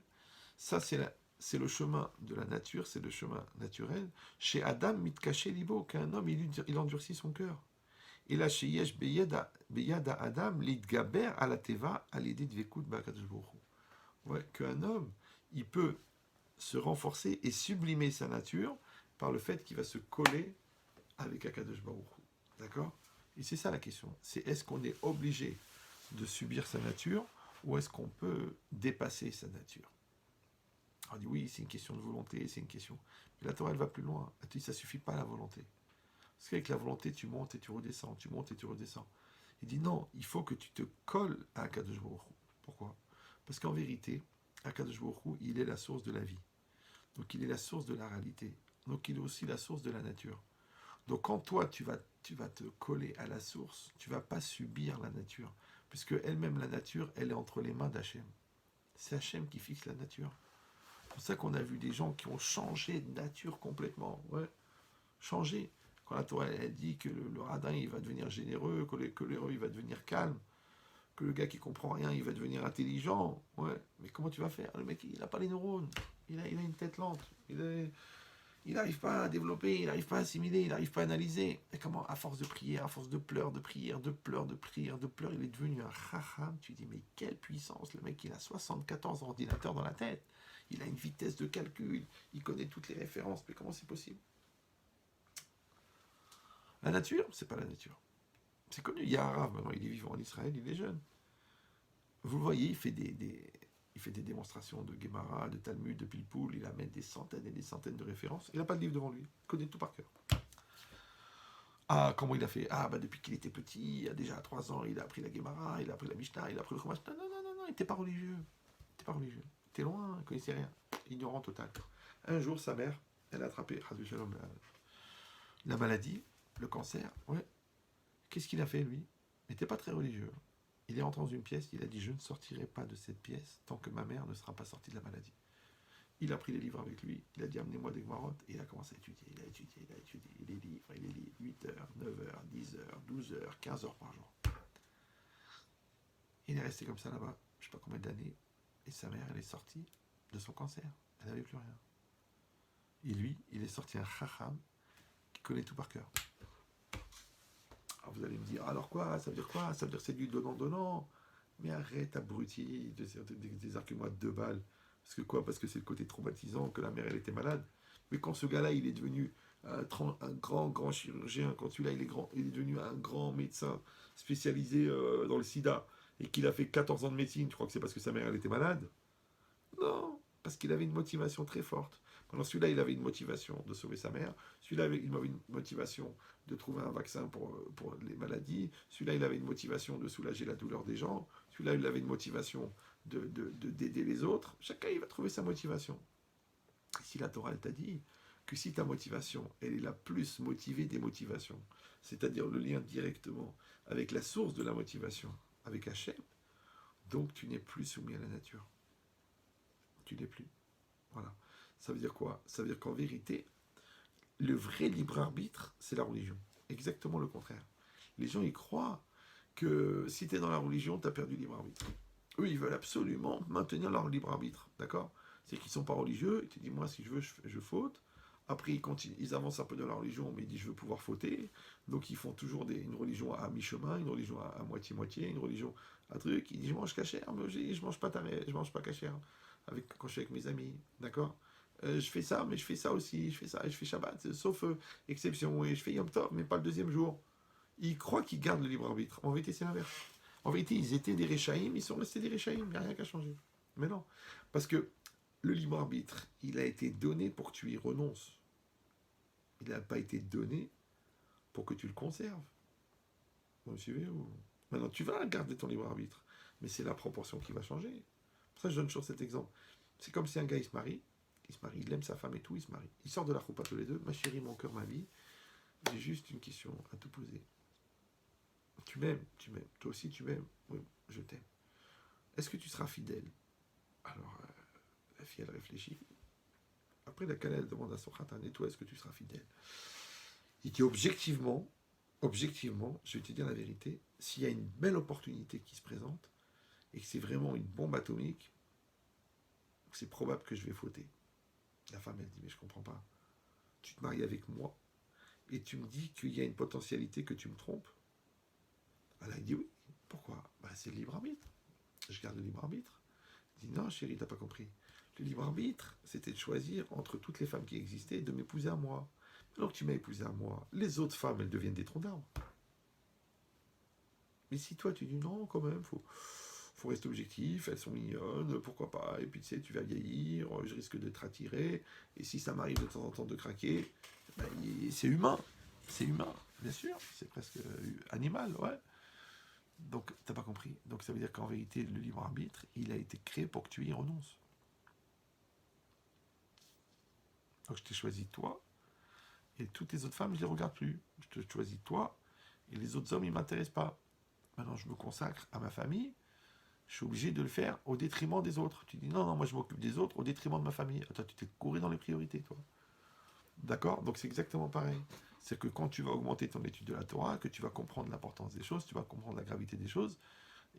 Ça, c'est le chemin de la nature, c'est le chemin naturel. Chez Adam, mitkaché libo, qu'un homme, il endurcit son cœur. Et là, chez Yesh beyada Adam, l'idgaber à la teva, à l'idée de vekut bakadjbourou. Ouais, qu'un homme, il peut se renforcer et sublimer sa nature par le fait qu'il va se coller avec Akadosh Baruch Hu. D'accord? Et c'est ça la question. C'est est-ce qu'on est obligé de subir sa nature ou est-ce qu'on peut dépasser sa nature? On dit oui, c'est une question de volonté, c'est une question. Mais la Torah, elle va plus loin. Elle te dit, ça suffit pas la volonté. Parce qu'avec la volonté, tu montes et tu redescends, tu montes et tu redescends. Il dit non, il faut que tu te colles à Akadosh Baruch Hu. Pourquoi? Parce qu'en vérité, Akadosh Baruch Hu, il est la source de la vie. Donc il est la source de la réalité. Donc il est aussi la source de la nature. Donc quand toi, tu vas te coller à la source, tu vas pas subir la nature. Puisque elle-même, la nature, elle est entre les mains d'Hachem. C'est Hachem qui fixe la nature. C'est pour ça qu'on a vu des gens qui ont changé de nature complètement. Ouais, changé. Quand la Torah elle dit que le radin il va devenir généreux, que l'héros il va devenir calme, que le gars qui comprend rien il va devenir intelligent. Ouais, mais comment tu vas faire? Le mec il n'a pas les neurones, il a une tête lente, il n'arrive pas à développer, il n'arrive pas à assimiler, il n'arrive pas à analyser. Et comment, à force de prière, à force de pleurs, de prière, de pleurs, de prière, de pleurs, il est devenu un chacham. Tu dis, mais quelle puissance! Le mec, il a 74 ordinateurs dans la tête. Il a une vitesse de calcul. Il connaît toutes les références. Mais comment c'est possible? La nature, c'est pas la nature. C'est connu. Il y a un rave, maintenant, il est vivant en Israël, il est jeune. Vous le voyez, il fait des démonstrations de Gemara, de Talmud, de Pilpoul. Il amène des centaines et des centaines de références. Il n'a pas de livre devant lui. Il connaît tout par cœur. Ah, comment il a fait? Ah, bah depuis qu'il était petit, déjà à 3 ans, il a appris la Gemara, il a appris la Mishnah, il a appris le Chumash. Non, non, non, non, non, il n'était pas religieux. Il n'était pas religieux. Il était loin, il ne connaissait rien. Ignorant total. Un jour, sa mère, elle a attrapé Shalom, la maladie, le cancer. Ouais. Qu'est-ce qu'il a fait, lui? Il n'était pas très religieux. Il est rentré dans une pièce, il a dit, je ne sortirai pas de cette pièce tant que ma mère ne sera pas sortie de la maladie. Il a pris les livres avec lui, il a dit amenez-moi des marottes, et il a commencé à étudier, il a étudié, les livres, 8 heures, 9 heures, 10 heures, 12 heures, 15 heures par jour. Il est resté comme ça là-bas, je ne sais pas combien d'années, et sa mère, elle est sortie de son cancer, elle n'avait plus rien. Et lui, il est sorti un chacham qui connaît tout par cœur. Alors vous allez me dire, alors quoi? Ça veut dire quoi? Ça veut dire que c'est du donnant-donnant. Mais arrête, abruti, des arguments à deux balles. Parce que quoi? Parce que c'est le côté traumatisant, que la mère, elle était malade. Mais quand ce gars-là, il est devenu un grand chirurgien, quand celui-là, il est devenu un grand médecin spécialisé dans le sida, et qu'il a fait 14 ans de médecine, tu crois que c'est parce que sa mère, elle était malade? Non, parce qu'il avait une motivation très forte. Pendant celui-là, il avait une motivation de sauver sa mère. Celui-là, il avait une motivation de trouver un vaccin pour les maladies. Celui-là, il avait une motivation de soulager la douleur des gens. Celui-là, il avait une motivation d'aider les autres. Chacun, il va trouver sa motivation. Si la Torah, elle t'a dit que si ta motivation, elle est la plus motivée des motivations, c'est-à-dire le lien directement avec la source de la motivation, avec Hachem, donc tu n'es plus soumis à la nature. Tu n'es plus. Voilà. Ça veut dire quoi? Ça veut dire qu'en vérité, le vrai libre arbitre, c'est la religion. Exactement le contraire. Les gens, ils croient que si tu es dans la religion, tu as perdu le libre arbitre. Eux, ils veulent absolument maintenir leur libre arbitre. D'accord? C'est qu'ils ne sont pas religieux. Ils te disent, moi, si je veux, je faute. Après, ils avancent un peu dans la religion, mais ils disent, je veux pouvoir fauter. Donc, ils font toujours une religion à mi-chemin, une religion à moitié-moitié, une religion à truc. Ils disent, je mange cachère, mais je mange pas je mange pas cachère quand je suis avec mes amis. D'accord? Je fais ça, mais je fais ça aussi, je fais ça, et je fais Shabbat, sauf exception, et je fais Yom Tov, mais pas le deuxième jour. Ils croient qu'ils gardent le libre arbitre. En vérité, c'est l'inverse. En vérité, ils étaient des Réchaïm, ils sont restés des Réchaïm, il n'y a rien qu'à changer. Mais non, parce que le libre arbitre, il a été donné pour que tu y renonces. Il n'a pas été donné pour que tu le conserves. Vous me suivez ou... Maintenant, tu vas garder ton libre arbitre, mais c'est la proportion qui va changer. Pour ça, je donne toujours cet exemple. C'est comme si un gars, il se marie, il aime sa femme et tout, il se marie. Il sort de la choupa tous les deux. Ma chérie, mon cœur, ma vie, j'ai juste une question à te poser. Tu m'aimes, tu m'aimes. Toi aussi, tu m'aimes. Oui, je t'aime. Est-ce que tu seras fidèle? Alors, la fille, elle réfléchit. Après, la elle demande à son khatan, et toi, est-ce que tu seras fidèle? Il dit objectivement, je vais te dire la vérité, s'il y a une belle opportunité qui se présente, et que c'est vraiment une bombe atomique, c'est probable que je vais fauter. La femme, elle dit, mais je comprends pas. Tu te maries avec moi, et tu me dis qu'il y a une potentialité que tu me trompes. Elle a dit oui. Pourquoi? C'est le libre arbitre. Je garde le libre arbitre. Elle dit non, chérie, t'as pas compris. Le libre arbitre, c'était de choisir entre toutes les femmes qui existaient et de m'épouser à moi. Alors que tu m'as épousé à moi, les autres femmes, elles deviennent des troncs d'arbres. Mais si toi, tu dis non, quand même, faut rester objectif, elles sont mignonnes, pourquoi pas, et puis tu sais, tu vas vieillir, je risque de te attirer, et si ça m'arrive de temps en temps de craquer, c'est humain, bien sûr, c'est presque animal, ouais. Donc, t'as pas compris. Donc, ça veut dire qu'en vérité, le libre arbitre, il a été créé pour que tu y renonces. Donc, je t'ai choisi toi, et toutes les autres femmes, je les regarde plus. Je te choisis toi, et les autres hommes, ils m'intéressent pas. Maintenant, je me consacre à ma famille, je suis obligé de le faire au détriment des autres. Tu dis non, non, moi je m'occupe des autres au détriment de ma famille. Toi, tu t'es couru dans les priorités, toi. D'accord? Donc c'est exactement pareil. C'est que quand tu vas augmenter ton étude de la Torah, que tu vas comprendre l'importance des choses, tu vas comprendre la gravité des choses,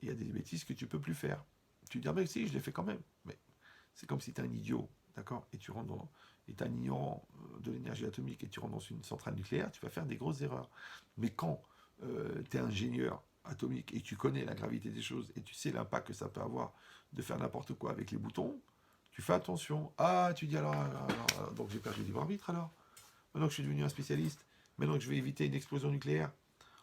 il y a des bêtises que tu peux plus faire. Tu dis, ah ben si, je l'ai fait quand même. Mais c'est comme si tu es un idiot, d'accord? Et tu rentres dans. Et tu es un ignorant de l'énergie atomique et tu rentres dans une centrale nucléaire, tu vas faire des grosses erreurs. Mais quand tu es ingénieur atomique et tu connais la gravité des choses et tu sais l'impact que ça peut avoir de faire n'importe quoi avec les boutons, tu fais attention. Ah, tu dis alors donc j'ai perdu le libre arbitre alors. Maintenant que je suis devenu un spécialiste, maintenant que je vais éviter une explosion nucléaire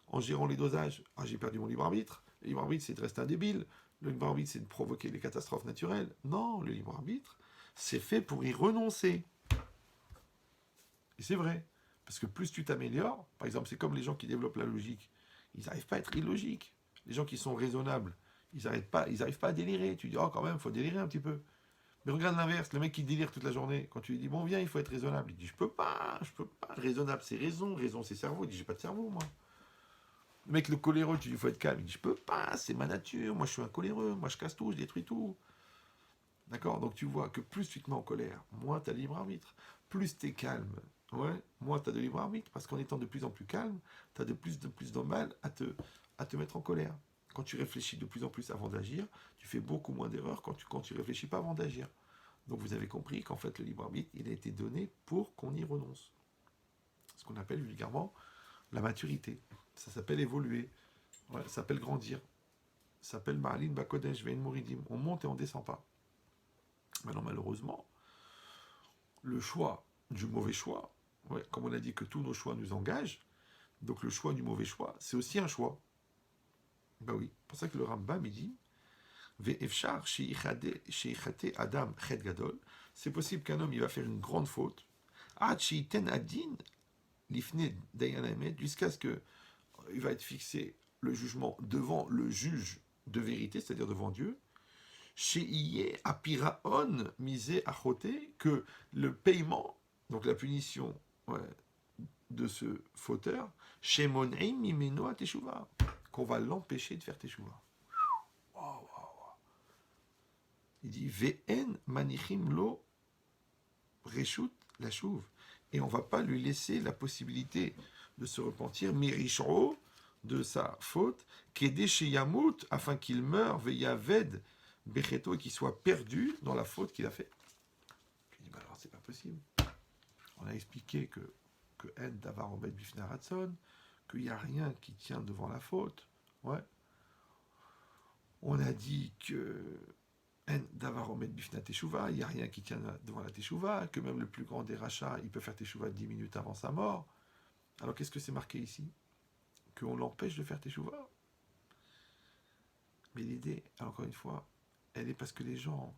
en gérant les dosages, ah, j'ai perdu mon libre arbitre. Le libre arbitre, c'est de rester un débile. Le libre arbitre, c'est de provoquer des catastrophes naturelles. Non, le libre arbitre, c'est fait pour y renoncer. Et c'est vrai. Parce que plus tu t'améliores, par exemple, c'est comme les gens qui développent la logique. Ils n'arrivent pas à être illogiques. Les gens qui sont raisonnables, ils n'arrivent pas à délirer. Tu dis, oh, quand même, il faut délirer un petit peu. Mais regarde l'inverse, le mec qui délire toute la journée, quand tu lui dis, bon, viens, il faut être raisonnable. Il dit, je peux pas. Raisonnable, c'est raison, c'est cerveau. Il dit, j'ai pas de cerveau, moi. Le mec, le coléreux, tu dis, il faut être calme. Il dit, je peux pas, c'est ma nature. Moi, je suis un coléreux. Moi, je casse tout, je détruis tout. D'accord? Donc, tu vois que plus tu te mets en colère, moins tu as libre arbitre. Plus tu es calme, ouais, moins tu as de libre arbitre. Parce qu'en étant de plus en plus calme, tu as de plus de mal à te mettre en colère. Quand tu réfléchis de plus en plus avant d'agir, tu fais beaucoup moins d'erreurs quand tu réfléchis pas avant d'agir. Donc, vous avez compris qu'en fait, le libre arbitre, il a été donné pour qu'on y renonce. Ce qu'on appelle vulgairement La maturité. Ça s'appelle évoluer. Ouais, ça s'appelle grandir. Ça s'appelle Ma'alin Bakodesh Vein Moridim. On monte et on descend pas. Maintenant, malheureusement, le choix du mauvais choix, ouais, comme on a dit que tous nos choix nous engagent, donc le choix du mauvais choix, c'est aussi un choix. Ben oui, c'est pour ça que le Rambam il dit Ve'efshar sheichate Adam chet gadol. C'est possible qu'un homme il va faire une grande faute. Ad sheiten adin lifne dayan haemet, jusqu'à ce que il va être fixé le jugement devant le juge de vérité, c'est-à-dire devant Dieu. Sheiye apiraon misé achoté, que le paiement, donc la punition, ouais, de ce fauteur, chez Mon'im Mimeno à Teshuva, qu'on va l'empêcher de faire Teshuva. Il dit Ve'en manichim lo reshut la chouve. Et on ne va pas lui laisser la possibilité de se repentir, mirishro, de sa faute, qu'aider chez Yamut, afin qu'il meure, ve'yaved, becheto, et qu'il soit perdu dans la faute qu'il a fait. Je dis, bah alors c'est pas possible. On a expliqué que En davar omed bifnei Ratzon, qu'il n'y a rien qui tient devant la faute. Ouais. On a dit que En davar omed bifnei teshuva, il n'y a rien qui tient devant la teshuva, que même le plus grand des rachats, il peut faire teshuva 10 minutes avant sa mort. Alors qu'est-ce que c'est marqué ici? Qu'on l'empêche de faire teshuva. Mais l'idée, encore une fois, elle est parce que les gens,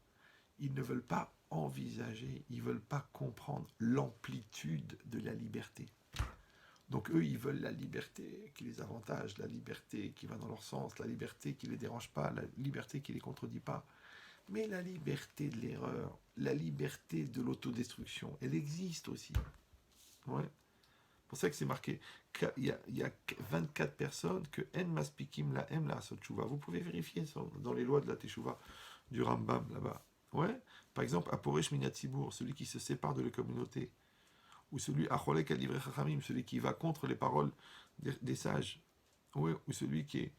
ils ne veulent pas envisager, ils ne veulent pas comprendre l'amplitude de la liberté. Donc eux, ils veulent la liberté qui les avantage, la liberté qui va dans leur sens, la liberté qui ne les dérange pas, la liberté qui ne les contredit pas. Mais la liberté de l'erreur, la liberté de l'autodestruction, elle existe aussi. Ouais. C'est pour ça que c'est marqué. Il y a 24 personnes que En maspikim la em la sotchouva. Vous pouvez vérifier ça dans les lois de la teshuva du Rambam là-bas. Ouais. Par exemple, Aporesh Minatsibour, celui qui se sépare de la communauté, ou celui Acholek al Divrei Chachamim, celui qui va contre les paroles des sages, ouais, ou celui qui est.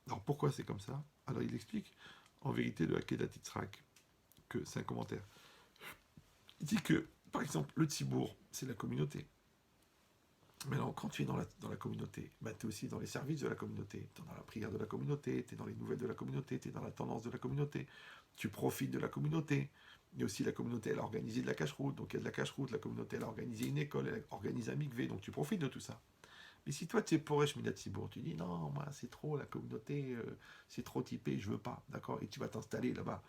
Alors pourquoi c'est comme ça? Alors il explique en vérité de Akedat Yitzhak, que c'est un commentaire. Il dit que, par exemple, le Tzibour, c'est la communauté. Mais alors, quand tu es dans la communauté, bah, tu es aussi dans les services de la communauté. Tu es dans la prière de la communauté, tu es dans les nouvelles de la communauté, tu es dans la tendance de la communauté. Tu profites de la communauté. Il y a aussi la communauté, elle a organisé de la cache-route. Donc il y a de la cache-route, la communauté, elle a organisé une école, elle a organisé un mikvé. Donc tu profites de tout ça. Mais si toi, tu es Poresh Midatzibour, tu dis non, moi, c'est trop, la communauté, c'est trop typé, je veux pas. D'accord? Et tu vas t'installer là-bas,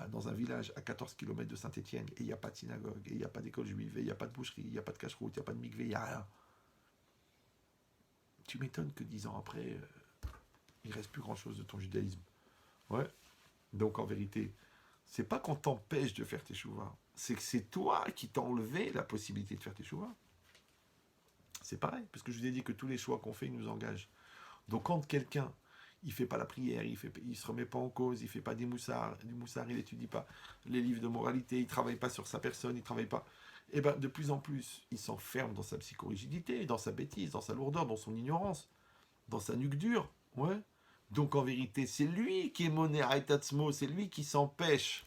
dans un village à 14 km de Saint-Étienne, et il n'y a pas de synagogue, et il n'y a pas d'école juive, et il n'y a pas de boucherie, il n'y a pas de cache-route, il n'y a pas de mikvé, il n'y a rien. Tu m'étonnes que 10 ans après, il reste plus grand-chose de ton judaïsme. Ouais. Donc en vérité, c'est pas qu'on t'empêche de faire tes chouvas, c'est que c'est toi qui t'as enlevé la possibilité de faire tes chouvas. C'est pareil, parce que je vous ai dit que tous les choix qu'on fait, ils nous engagent. Donc quand quelqu'un, il fait pas la prière, il se remet pas en cause, il fait pas des moussards, il étudie pas les livres de moralité, il travaille pas sur sa personne, il travaille pas. Et ben de plus en plus, il s'enferme dans sa psychorigidité, dans sa bêtise, dans sa lourdeur, dans son ignorance, dans sa nuque dure. Ouais. Donc en vérité, c'est lui qui est moné à etatzmo, c'est lui qui s'empêche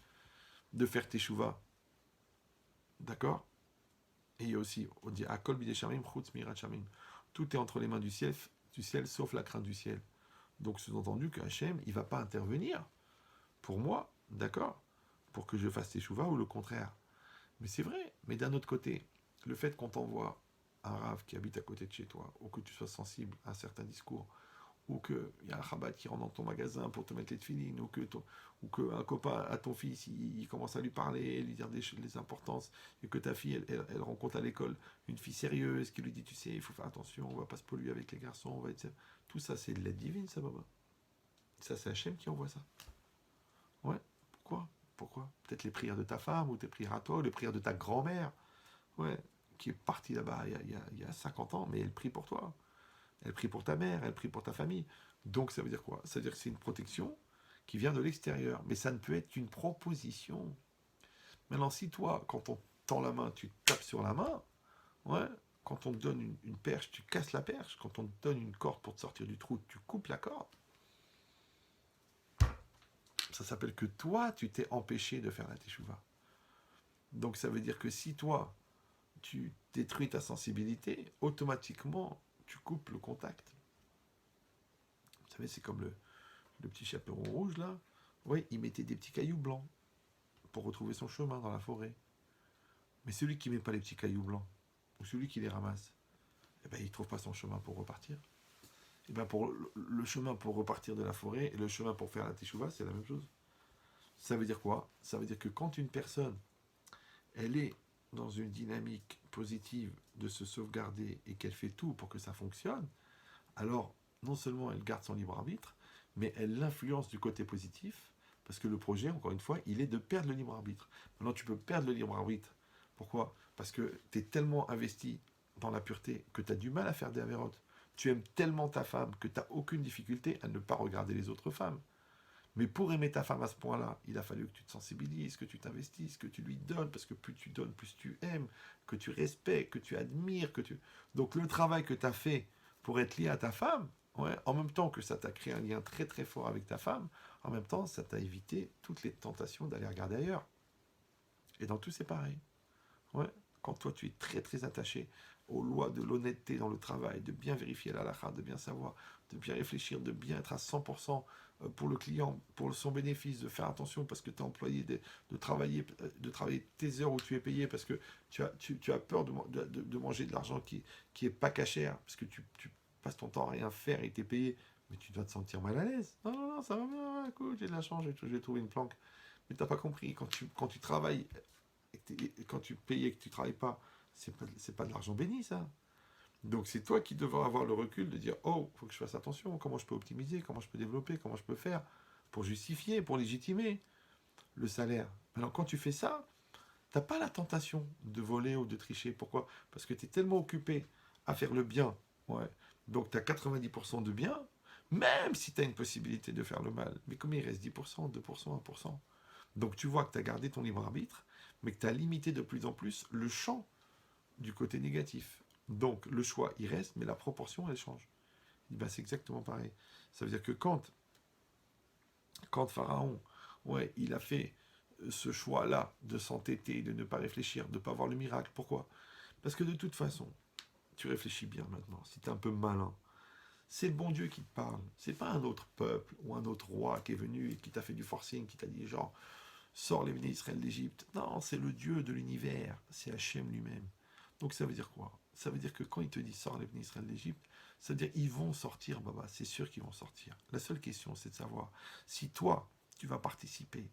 de faire teshuva. D'accord? Et il y a aussi, on dit Akol bideshamim chutz mirat shamim. Tout est entre les mains du ciel sauf la crainte du ciel. Donc sous-entendu que Hachem, il ne va pas intervenir pour moi, d'accord? Pour que je fasse teshuva ou le contraire. Mais c'est vrai. Mais d'un autre côté, le fait qu'on t'envoie un rave qui habite à côté de chez toi, ou que tu sois sensible à un certain discours, ou qu'il y a un rabat qui rentre dans ton magasin pour te mettre les tefilines, ou qu'un copain à ton fils, il commence à lui parler, lui dire des importances, et que ta fille, elle rencontre à l'école une fille sérieuse qui lui dit, tu sais, il faut faire attention, on va pas se polluer avec les garçons, on va être... Tout ça, c'est de l'aide divine, ça, Baba. Ça, c'est Hachem qui envoie ça. Ouais, pourquoi? Peut-être les prières de ta femme, ou tes prières à toi, ou les prières de ta grand-mère, ouais, qui est partie là-bas il y a 50 ans, mais elle prie pour toi. Elle prie pour ta mère, elle prie pour ta famille. Donc ça veut dire quoi? Ça veut dire que c'est une protection qui vient de l'extérieur. Mais ça ne peut être qu'une proposition. Maintenant, si toi, quand on tend la main, tu tapes sur la main, ouais, quand on te donne une perche, tu casses la perche. Quand on te donne une corde pour te sortir du trou, tu coupes la corde. Ça s'appelle que toi, tu t'es empêché de faire la teshuva. Donc ça veut dire que si toi, tu détruis ta sensibilité, automatiquement, tu coupes le contact. Vous savez, c'est comme le petit chaperon rouge, là. Oui, il mettait des petits cailloux blancs pour retrouver son chemin dans la forêt. Mais celui qui met pas les petits cailloux blancs, ou celui qui les ramasse, eh ben, il ne trouve pas son chemin pour repartir. Et ben pour le chemin pour repartir de la forêt et le chemin pour faire la teshuva, c'est la même chose. Ça veut dire quoi? Ça veut dire que quand une personne, elle est dans une dynamique positive de se sauvegarder et qu'elle fait tout pour que ça fonctionne, alors non seulement elle garde son libre arbitre, mais elle l'influence du côté positif, parce que le projet, encore une fois, il est de perdre le libre arbitre. Maintenant, tu peux perdre le libre arbitre. Pourquoi? Parce que tu es tellement investi dans la pureté que tu as du mal à faire des avérotes. Tu aimes tellement ta femme que tu n'as aucune difficulté à ne pas regarder les autres femmes. Mais pour aimer ta femme à ce point-là, il a fallu que tu te sensibilises, que tu t'investisses, que tu lui donnes, parce que plus tu donnes, plus tu aimes, que tu respectes, que tu admires, que tu... Donc le travail que tu as fait pour être lié à ta femme, ouais, en même temps que ça t'a créé un lien très très fort avec ta femme, en même temps ça t'a évité toutes les tentations d'aller regarder ailleurs. Et dans tout c'est pareil. Ouais. Quand toi tu es très très attaché aux lois de l'honnêteté dans le travail, de bien vérifier la halakha, de bien savoir, de bien réfléchir, de bien être à 100% pour le client, pour son bénéfice, de faire attention parce que tu es employé, de travailler tes heures où tu es payé parce que tu as peur de manger de l'argent qui est pas cachère, parce que tu passes ton temps à rien faire et tu es payé, mais tu dois te sentir mal à l'aise. Non, non, non, ça va bien, écoute, j'ai de la chance, j'ai trouvé une planque. Mais tu n'as pas compris, quand tu travailles et quand tu payes et que tu ne travailles pas, c'est pas de l'argent béni, ça. Donc c'est toi qui devras avoir le recul de dire, oh, il faut que je fasse attention, comment je peux optimiser, comment je peux développer, comment je peux faire pour justifier, pour légitimer le salaire. Alors quand tu fais ça, tu n'as pas la tentation de voler ou de tricher. Pourquoi? Parce que tu es tellement occupé à faire le bien. Ouais. Donc tu as 90% de bien, même si tu as une possibilité de faire le mal. Mais comme il reste 10%, 2%, 1%. Donc tu vois que tu as gardé ton libre arbitre, mais que tu as limité de plus en plus le champ du côté négatif. Donc le choix, il reste, mais la proportion, elle change. Ben, c'est exactement pareil. Ça veut dire que quand Pharaon, ouais, il a fait ce choix-là de s'entêter, de ne pas réfléchir, de ne pas voir le miracle. Pourquoi? Parce que de toute façon, tu réfléchis bien maintenant, si tu es un peu malin, c'est le bon Dieu qui te parle. C'est pas un autre peuple ou un autre roi qui est venu et qui t'a fait du forcing, qui t'a dit genre, sors les bénis Israël d'Égypte. Non, c'est le Dieu de l'univers, c'est Hachem lui-même. Donc ça veut dire quoi? Ça veut dire que quand il te dit sors les bénis Israël d'Égypte, ça veut dire ils vont sortir, Baba, c'est sûr qu'ils vont sortir. La seule question, c'est de savoir si toi, tu vas participer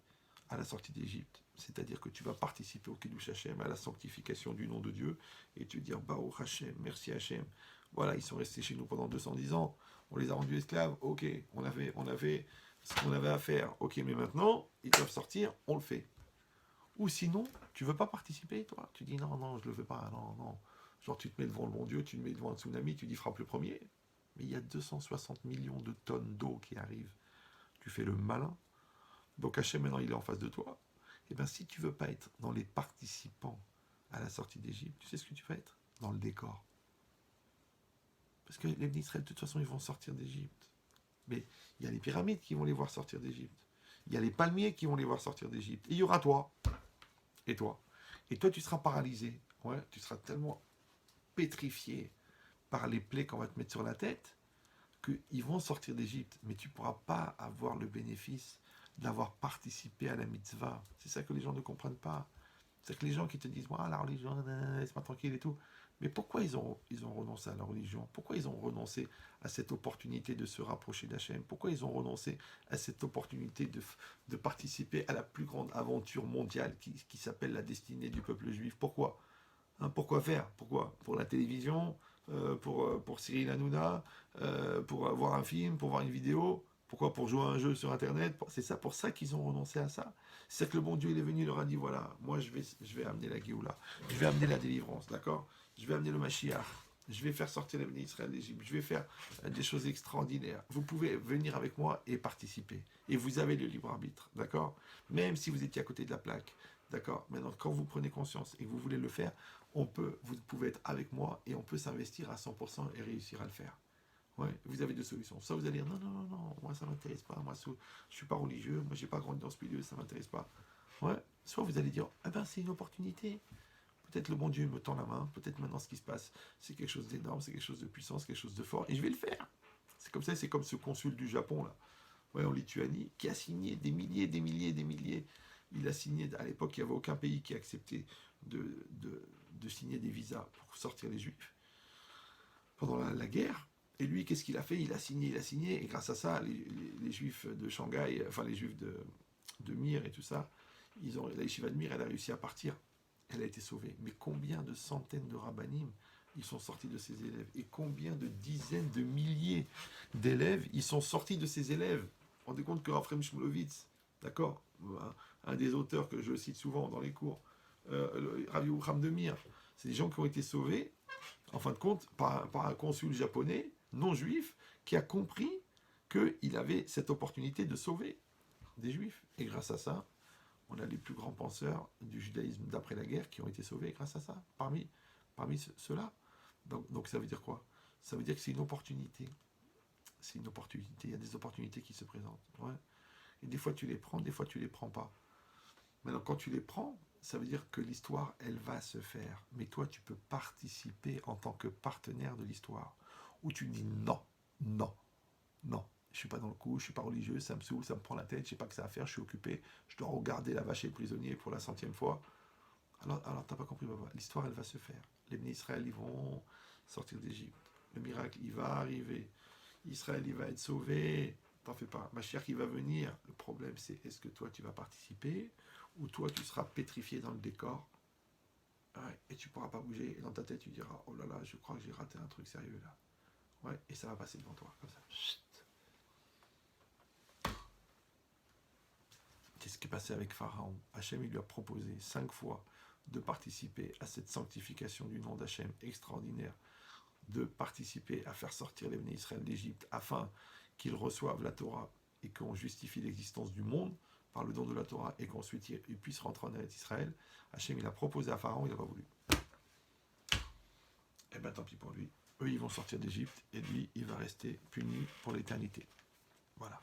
à la sortie d'Égypte, c'est-à-dire que tu vas participer au Kiddush Hachem, à la sanctification du nom de Dieu, et te dire Baruch Hachem, merci Hachem. Voilà, ils sont restés chez nous pendant 210 ans, on les a rendus esclaves, ok, on avait ce qu'on avait à faire, ok, mais maintenant, ils doivent sortir, on le fait. Ou sinon, tu veux pas participer, toi. Tu dis non, non, je le veux pas, non, non. Genre, tu te mets devant le bon Dieu, tu te mets devant un tsunami, tu dis frappe le premier. Mais il y a 260 millions de tonnes d'eau qui arrivent. Tu fais le malin. Donc Hachem, maintenant, il est en face de toi. Et bien, si tu veux pas être dans les participants à la sortie d'Égypte, tu sais ce que tu vas être? Dans le décor. Parce que les Israël, de toute façon, ils vont sortir d'Égypte. Mais il y a les pyramides qui vont les voir sortir d'Égypte. Il y a les palmiers qui vont les voir sortir d'Égypte. Et il y aura toi. Et toi. Et toi, tu seras paralysé. Ouais, tu seras tellement pétrifié par les plaies qu'on va te mettre sur la tête qu'ils vont sortir d'Égypte. Mais tu ne pourras pas avoir le bénéfice d'avoir participé à la mitzvah. C'est ça que les gens ne comprennent pas. C'est que les gens qui te disent la religion, laisse-moi tranquille et tout. Mais pourquoi ils ont renoncé à la religion? Pourquoi ils ont renoncé à cette opportunité de se rapprocher d'Hachem? Pourquoi ils ont renoncé à cette opportunité de participer à la plus grande aventure mondiale qui s'appelle la destinée du peuple juif? Pourquoi? Pourquoi faire? Pourquoi? Pour la télévision? Pour Cyril Hanouna? Pour voir un film? Pour voir une vidéo? Pourquoi? Pour jouer à un jeu sur Internet? C'est ça, pour ça qu'ils ont renoncé à ça. C'est que le bon Dieu, il est venu, il leur a dit, voilà, moi je vais amener la Géoula, je vais amener la délivrance, d'accord? Je vais amener le Mashiach, je vais faire sortir les bénis Israël d'Égypte, je vais faire des choses extraordinaires. Vous pouvez venir avec moi et participer. Et vous avez le libre arbitre, d'accord? Même si vous étiez à côté de la plaque, d'accord? Maintenant, quand vous prenez conscience et que vous voulez le faire, vous pouvez être avec moi et on peut s'investir à 100% et réussir à le faire. Ouais, vous avez deux solutions. Soit vous allez dire non, non, non, non, moi ça m'intéresse pas, moi je suis pas religieux, moi j'ai pas grandi dans ce milieu, ça m'intéresse pas. Ouais. Soit vous allez dire, ah ben c'est une opportunité. peut-être le bon Dieu me tend la main, peut-être maintenant ce qui se passe, c'est quelque chose d'énorme, c'est quelque chose de puissant, c'est quelque chose de fort, et je vais le faire. C'est comme ça, c'est comme ce consul du Japon, là, ouais, en Lituanie, qui a signé des milliers, des milliers, des milliers. Il a signé, à l'époque, il n'y avait aucun pays qui acceptait de signer des visas pour sortir les Juifs pendant la guerre. Et lui, qu'est-ce qu'il a fait? Il a signé, et grâce à ça, les Juifs de Shanghai, enfin les Juifs de Mir et tout ça, la yeshiva de Mir, elle a réussi à partir. Elle a été sauvée. Mais combien de centaines de rabbinim ils sont sortis de ces élèves? Et combien de dizaines de milliers d'élèves ils sont sortis de ces élèves? Vous vous rendez compte que Raphaël Shmulevitz, d'accord, un des auteurs que je cite souvent dans les cours, Rav Yehucham de Mir, c'est des gens qui ont été sauvés, en fin de compte, par un consul japonais, non juif, qui a compris qu'il avait cette opportunité de sauver des juifs. Et grâce à ça, on a les plus grands penseurs du judaïsme d'après la guerre qui ont été sauvés grâce à ça, parmi ceux-là. Donc ça veut dire quoi? Ça veut dire que c'est une opportunité. C'est une opportunité. Il y a des opportunités qui se présentent. Ouais. Et des fois tu les prends, des fois tu les prends pas. Maintenant, quand tu les prends, ça veut dire que l'histoire, elle va se faire. Mais toi, tu peux participer en tant que partenaire de l'histoire. Où tu dis non, non, non. Je suis pas dans le coup, je suis pas religieux, ça me saoule, ça me prend la tête, je sais pas que ça à faire, je suis occupé, je dois regarder la vache et le prisonnier pour la 100e fois. Alors t'as pas compris, l'histoire, elle va se faire. Les bénis Israël, ils vont sortir d'Égypte. Le miracle, il va arriver. Israël, il va être sauvé. T'en fais pas. Mashiach, il va venir. Le problème, c'est est-ce que toi, tu vas participer ou toi, tu seras pétrifié dans le décor, ouais, et tu pourras pas bouger. Et dans ta tête, tu diras, oh là là, je crois que j'ai raté un truc sérieux là. Ouais, et ça va passer devant toi, comme ça. Chut. Qu'est-ce qui est passé avec Pharaon? Hachem, il lui a proposé 5 fois de participer à cette sanctification du nom d'Hachem extraordinaire, de participer à faire sortir les bénis Israël d'Égypte afin qu'ils reçoivent la Torah et qu'on justifie l'existence du monde par le don de la Torah et qu'ensuite ils puissent rentrer en Eretz Israël. Hachem, il a proposé à Pharaon, il n'a pas voulu. Eh bien, tant pis pour lui. Eux, ils vont sortir d'Égypte et lui, il va rester puni pour l'éternité. Voilà.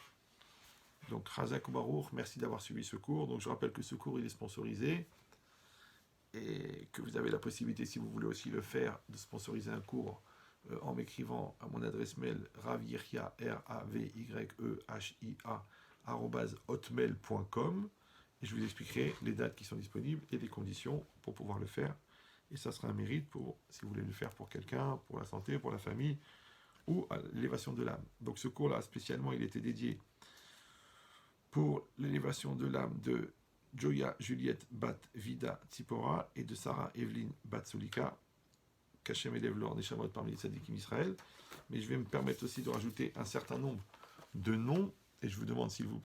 Donc, Razak Baruch, merci d'avoir suivi ce cours. Donc, je rappelle que ce cours, il est sponsorisé et que vous avez la possibilité, si vous voulez aussi le faire, de sponsoriser un cours en m'écrivant à mon adresse mail ravyehia, RAVYEHIA, @hotmail.com, et je vous expliquerai les dates qui sont disponibles et les conditions pour pouvoir le faire. Et ça sera un mérite pour, si vous voulez le faire pour quelqu'un, pour la santé, pour la famille, ou à l'élévation de l'âme. Donc ce cours-là, spécialement, il était dédié pour l'élévation de l'âme de Joya Juliette Bat Vida Tzipora et de Sarah Evelyn Bat Solika, Kachem élève l'or des Shamot parmi les Tzadikim Israël. Mais je vais me permettre aussi de rajouter un certain nombre de noms, et je vous demande s'il vous plaît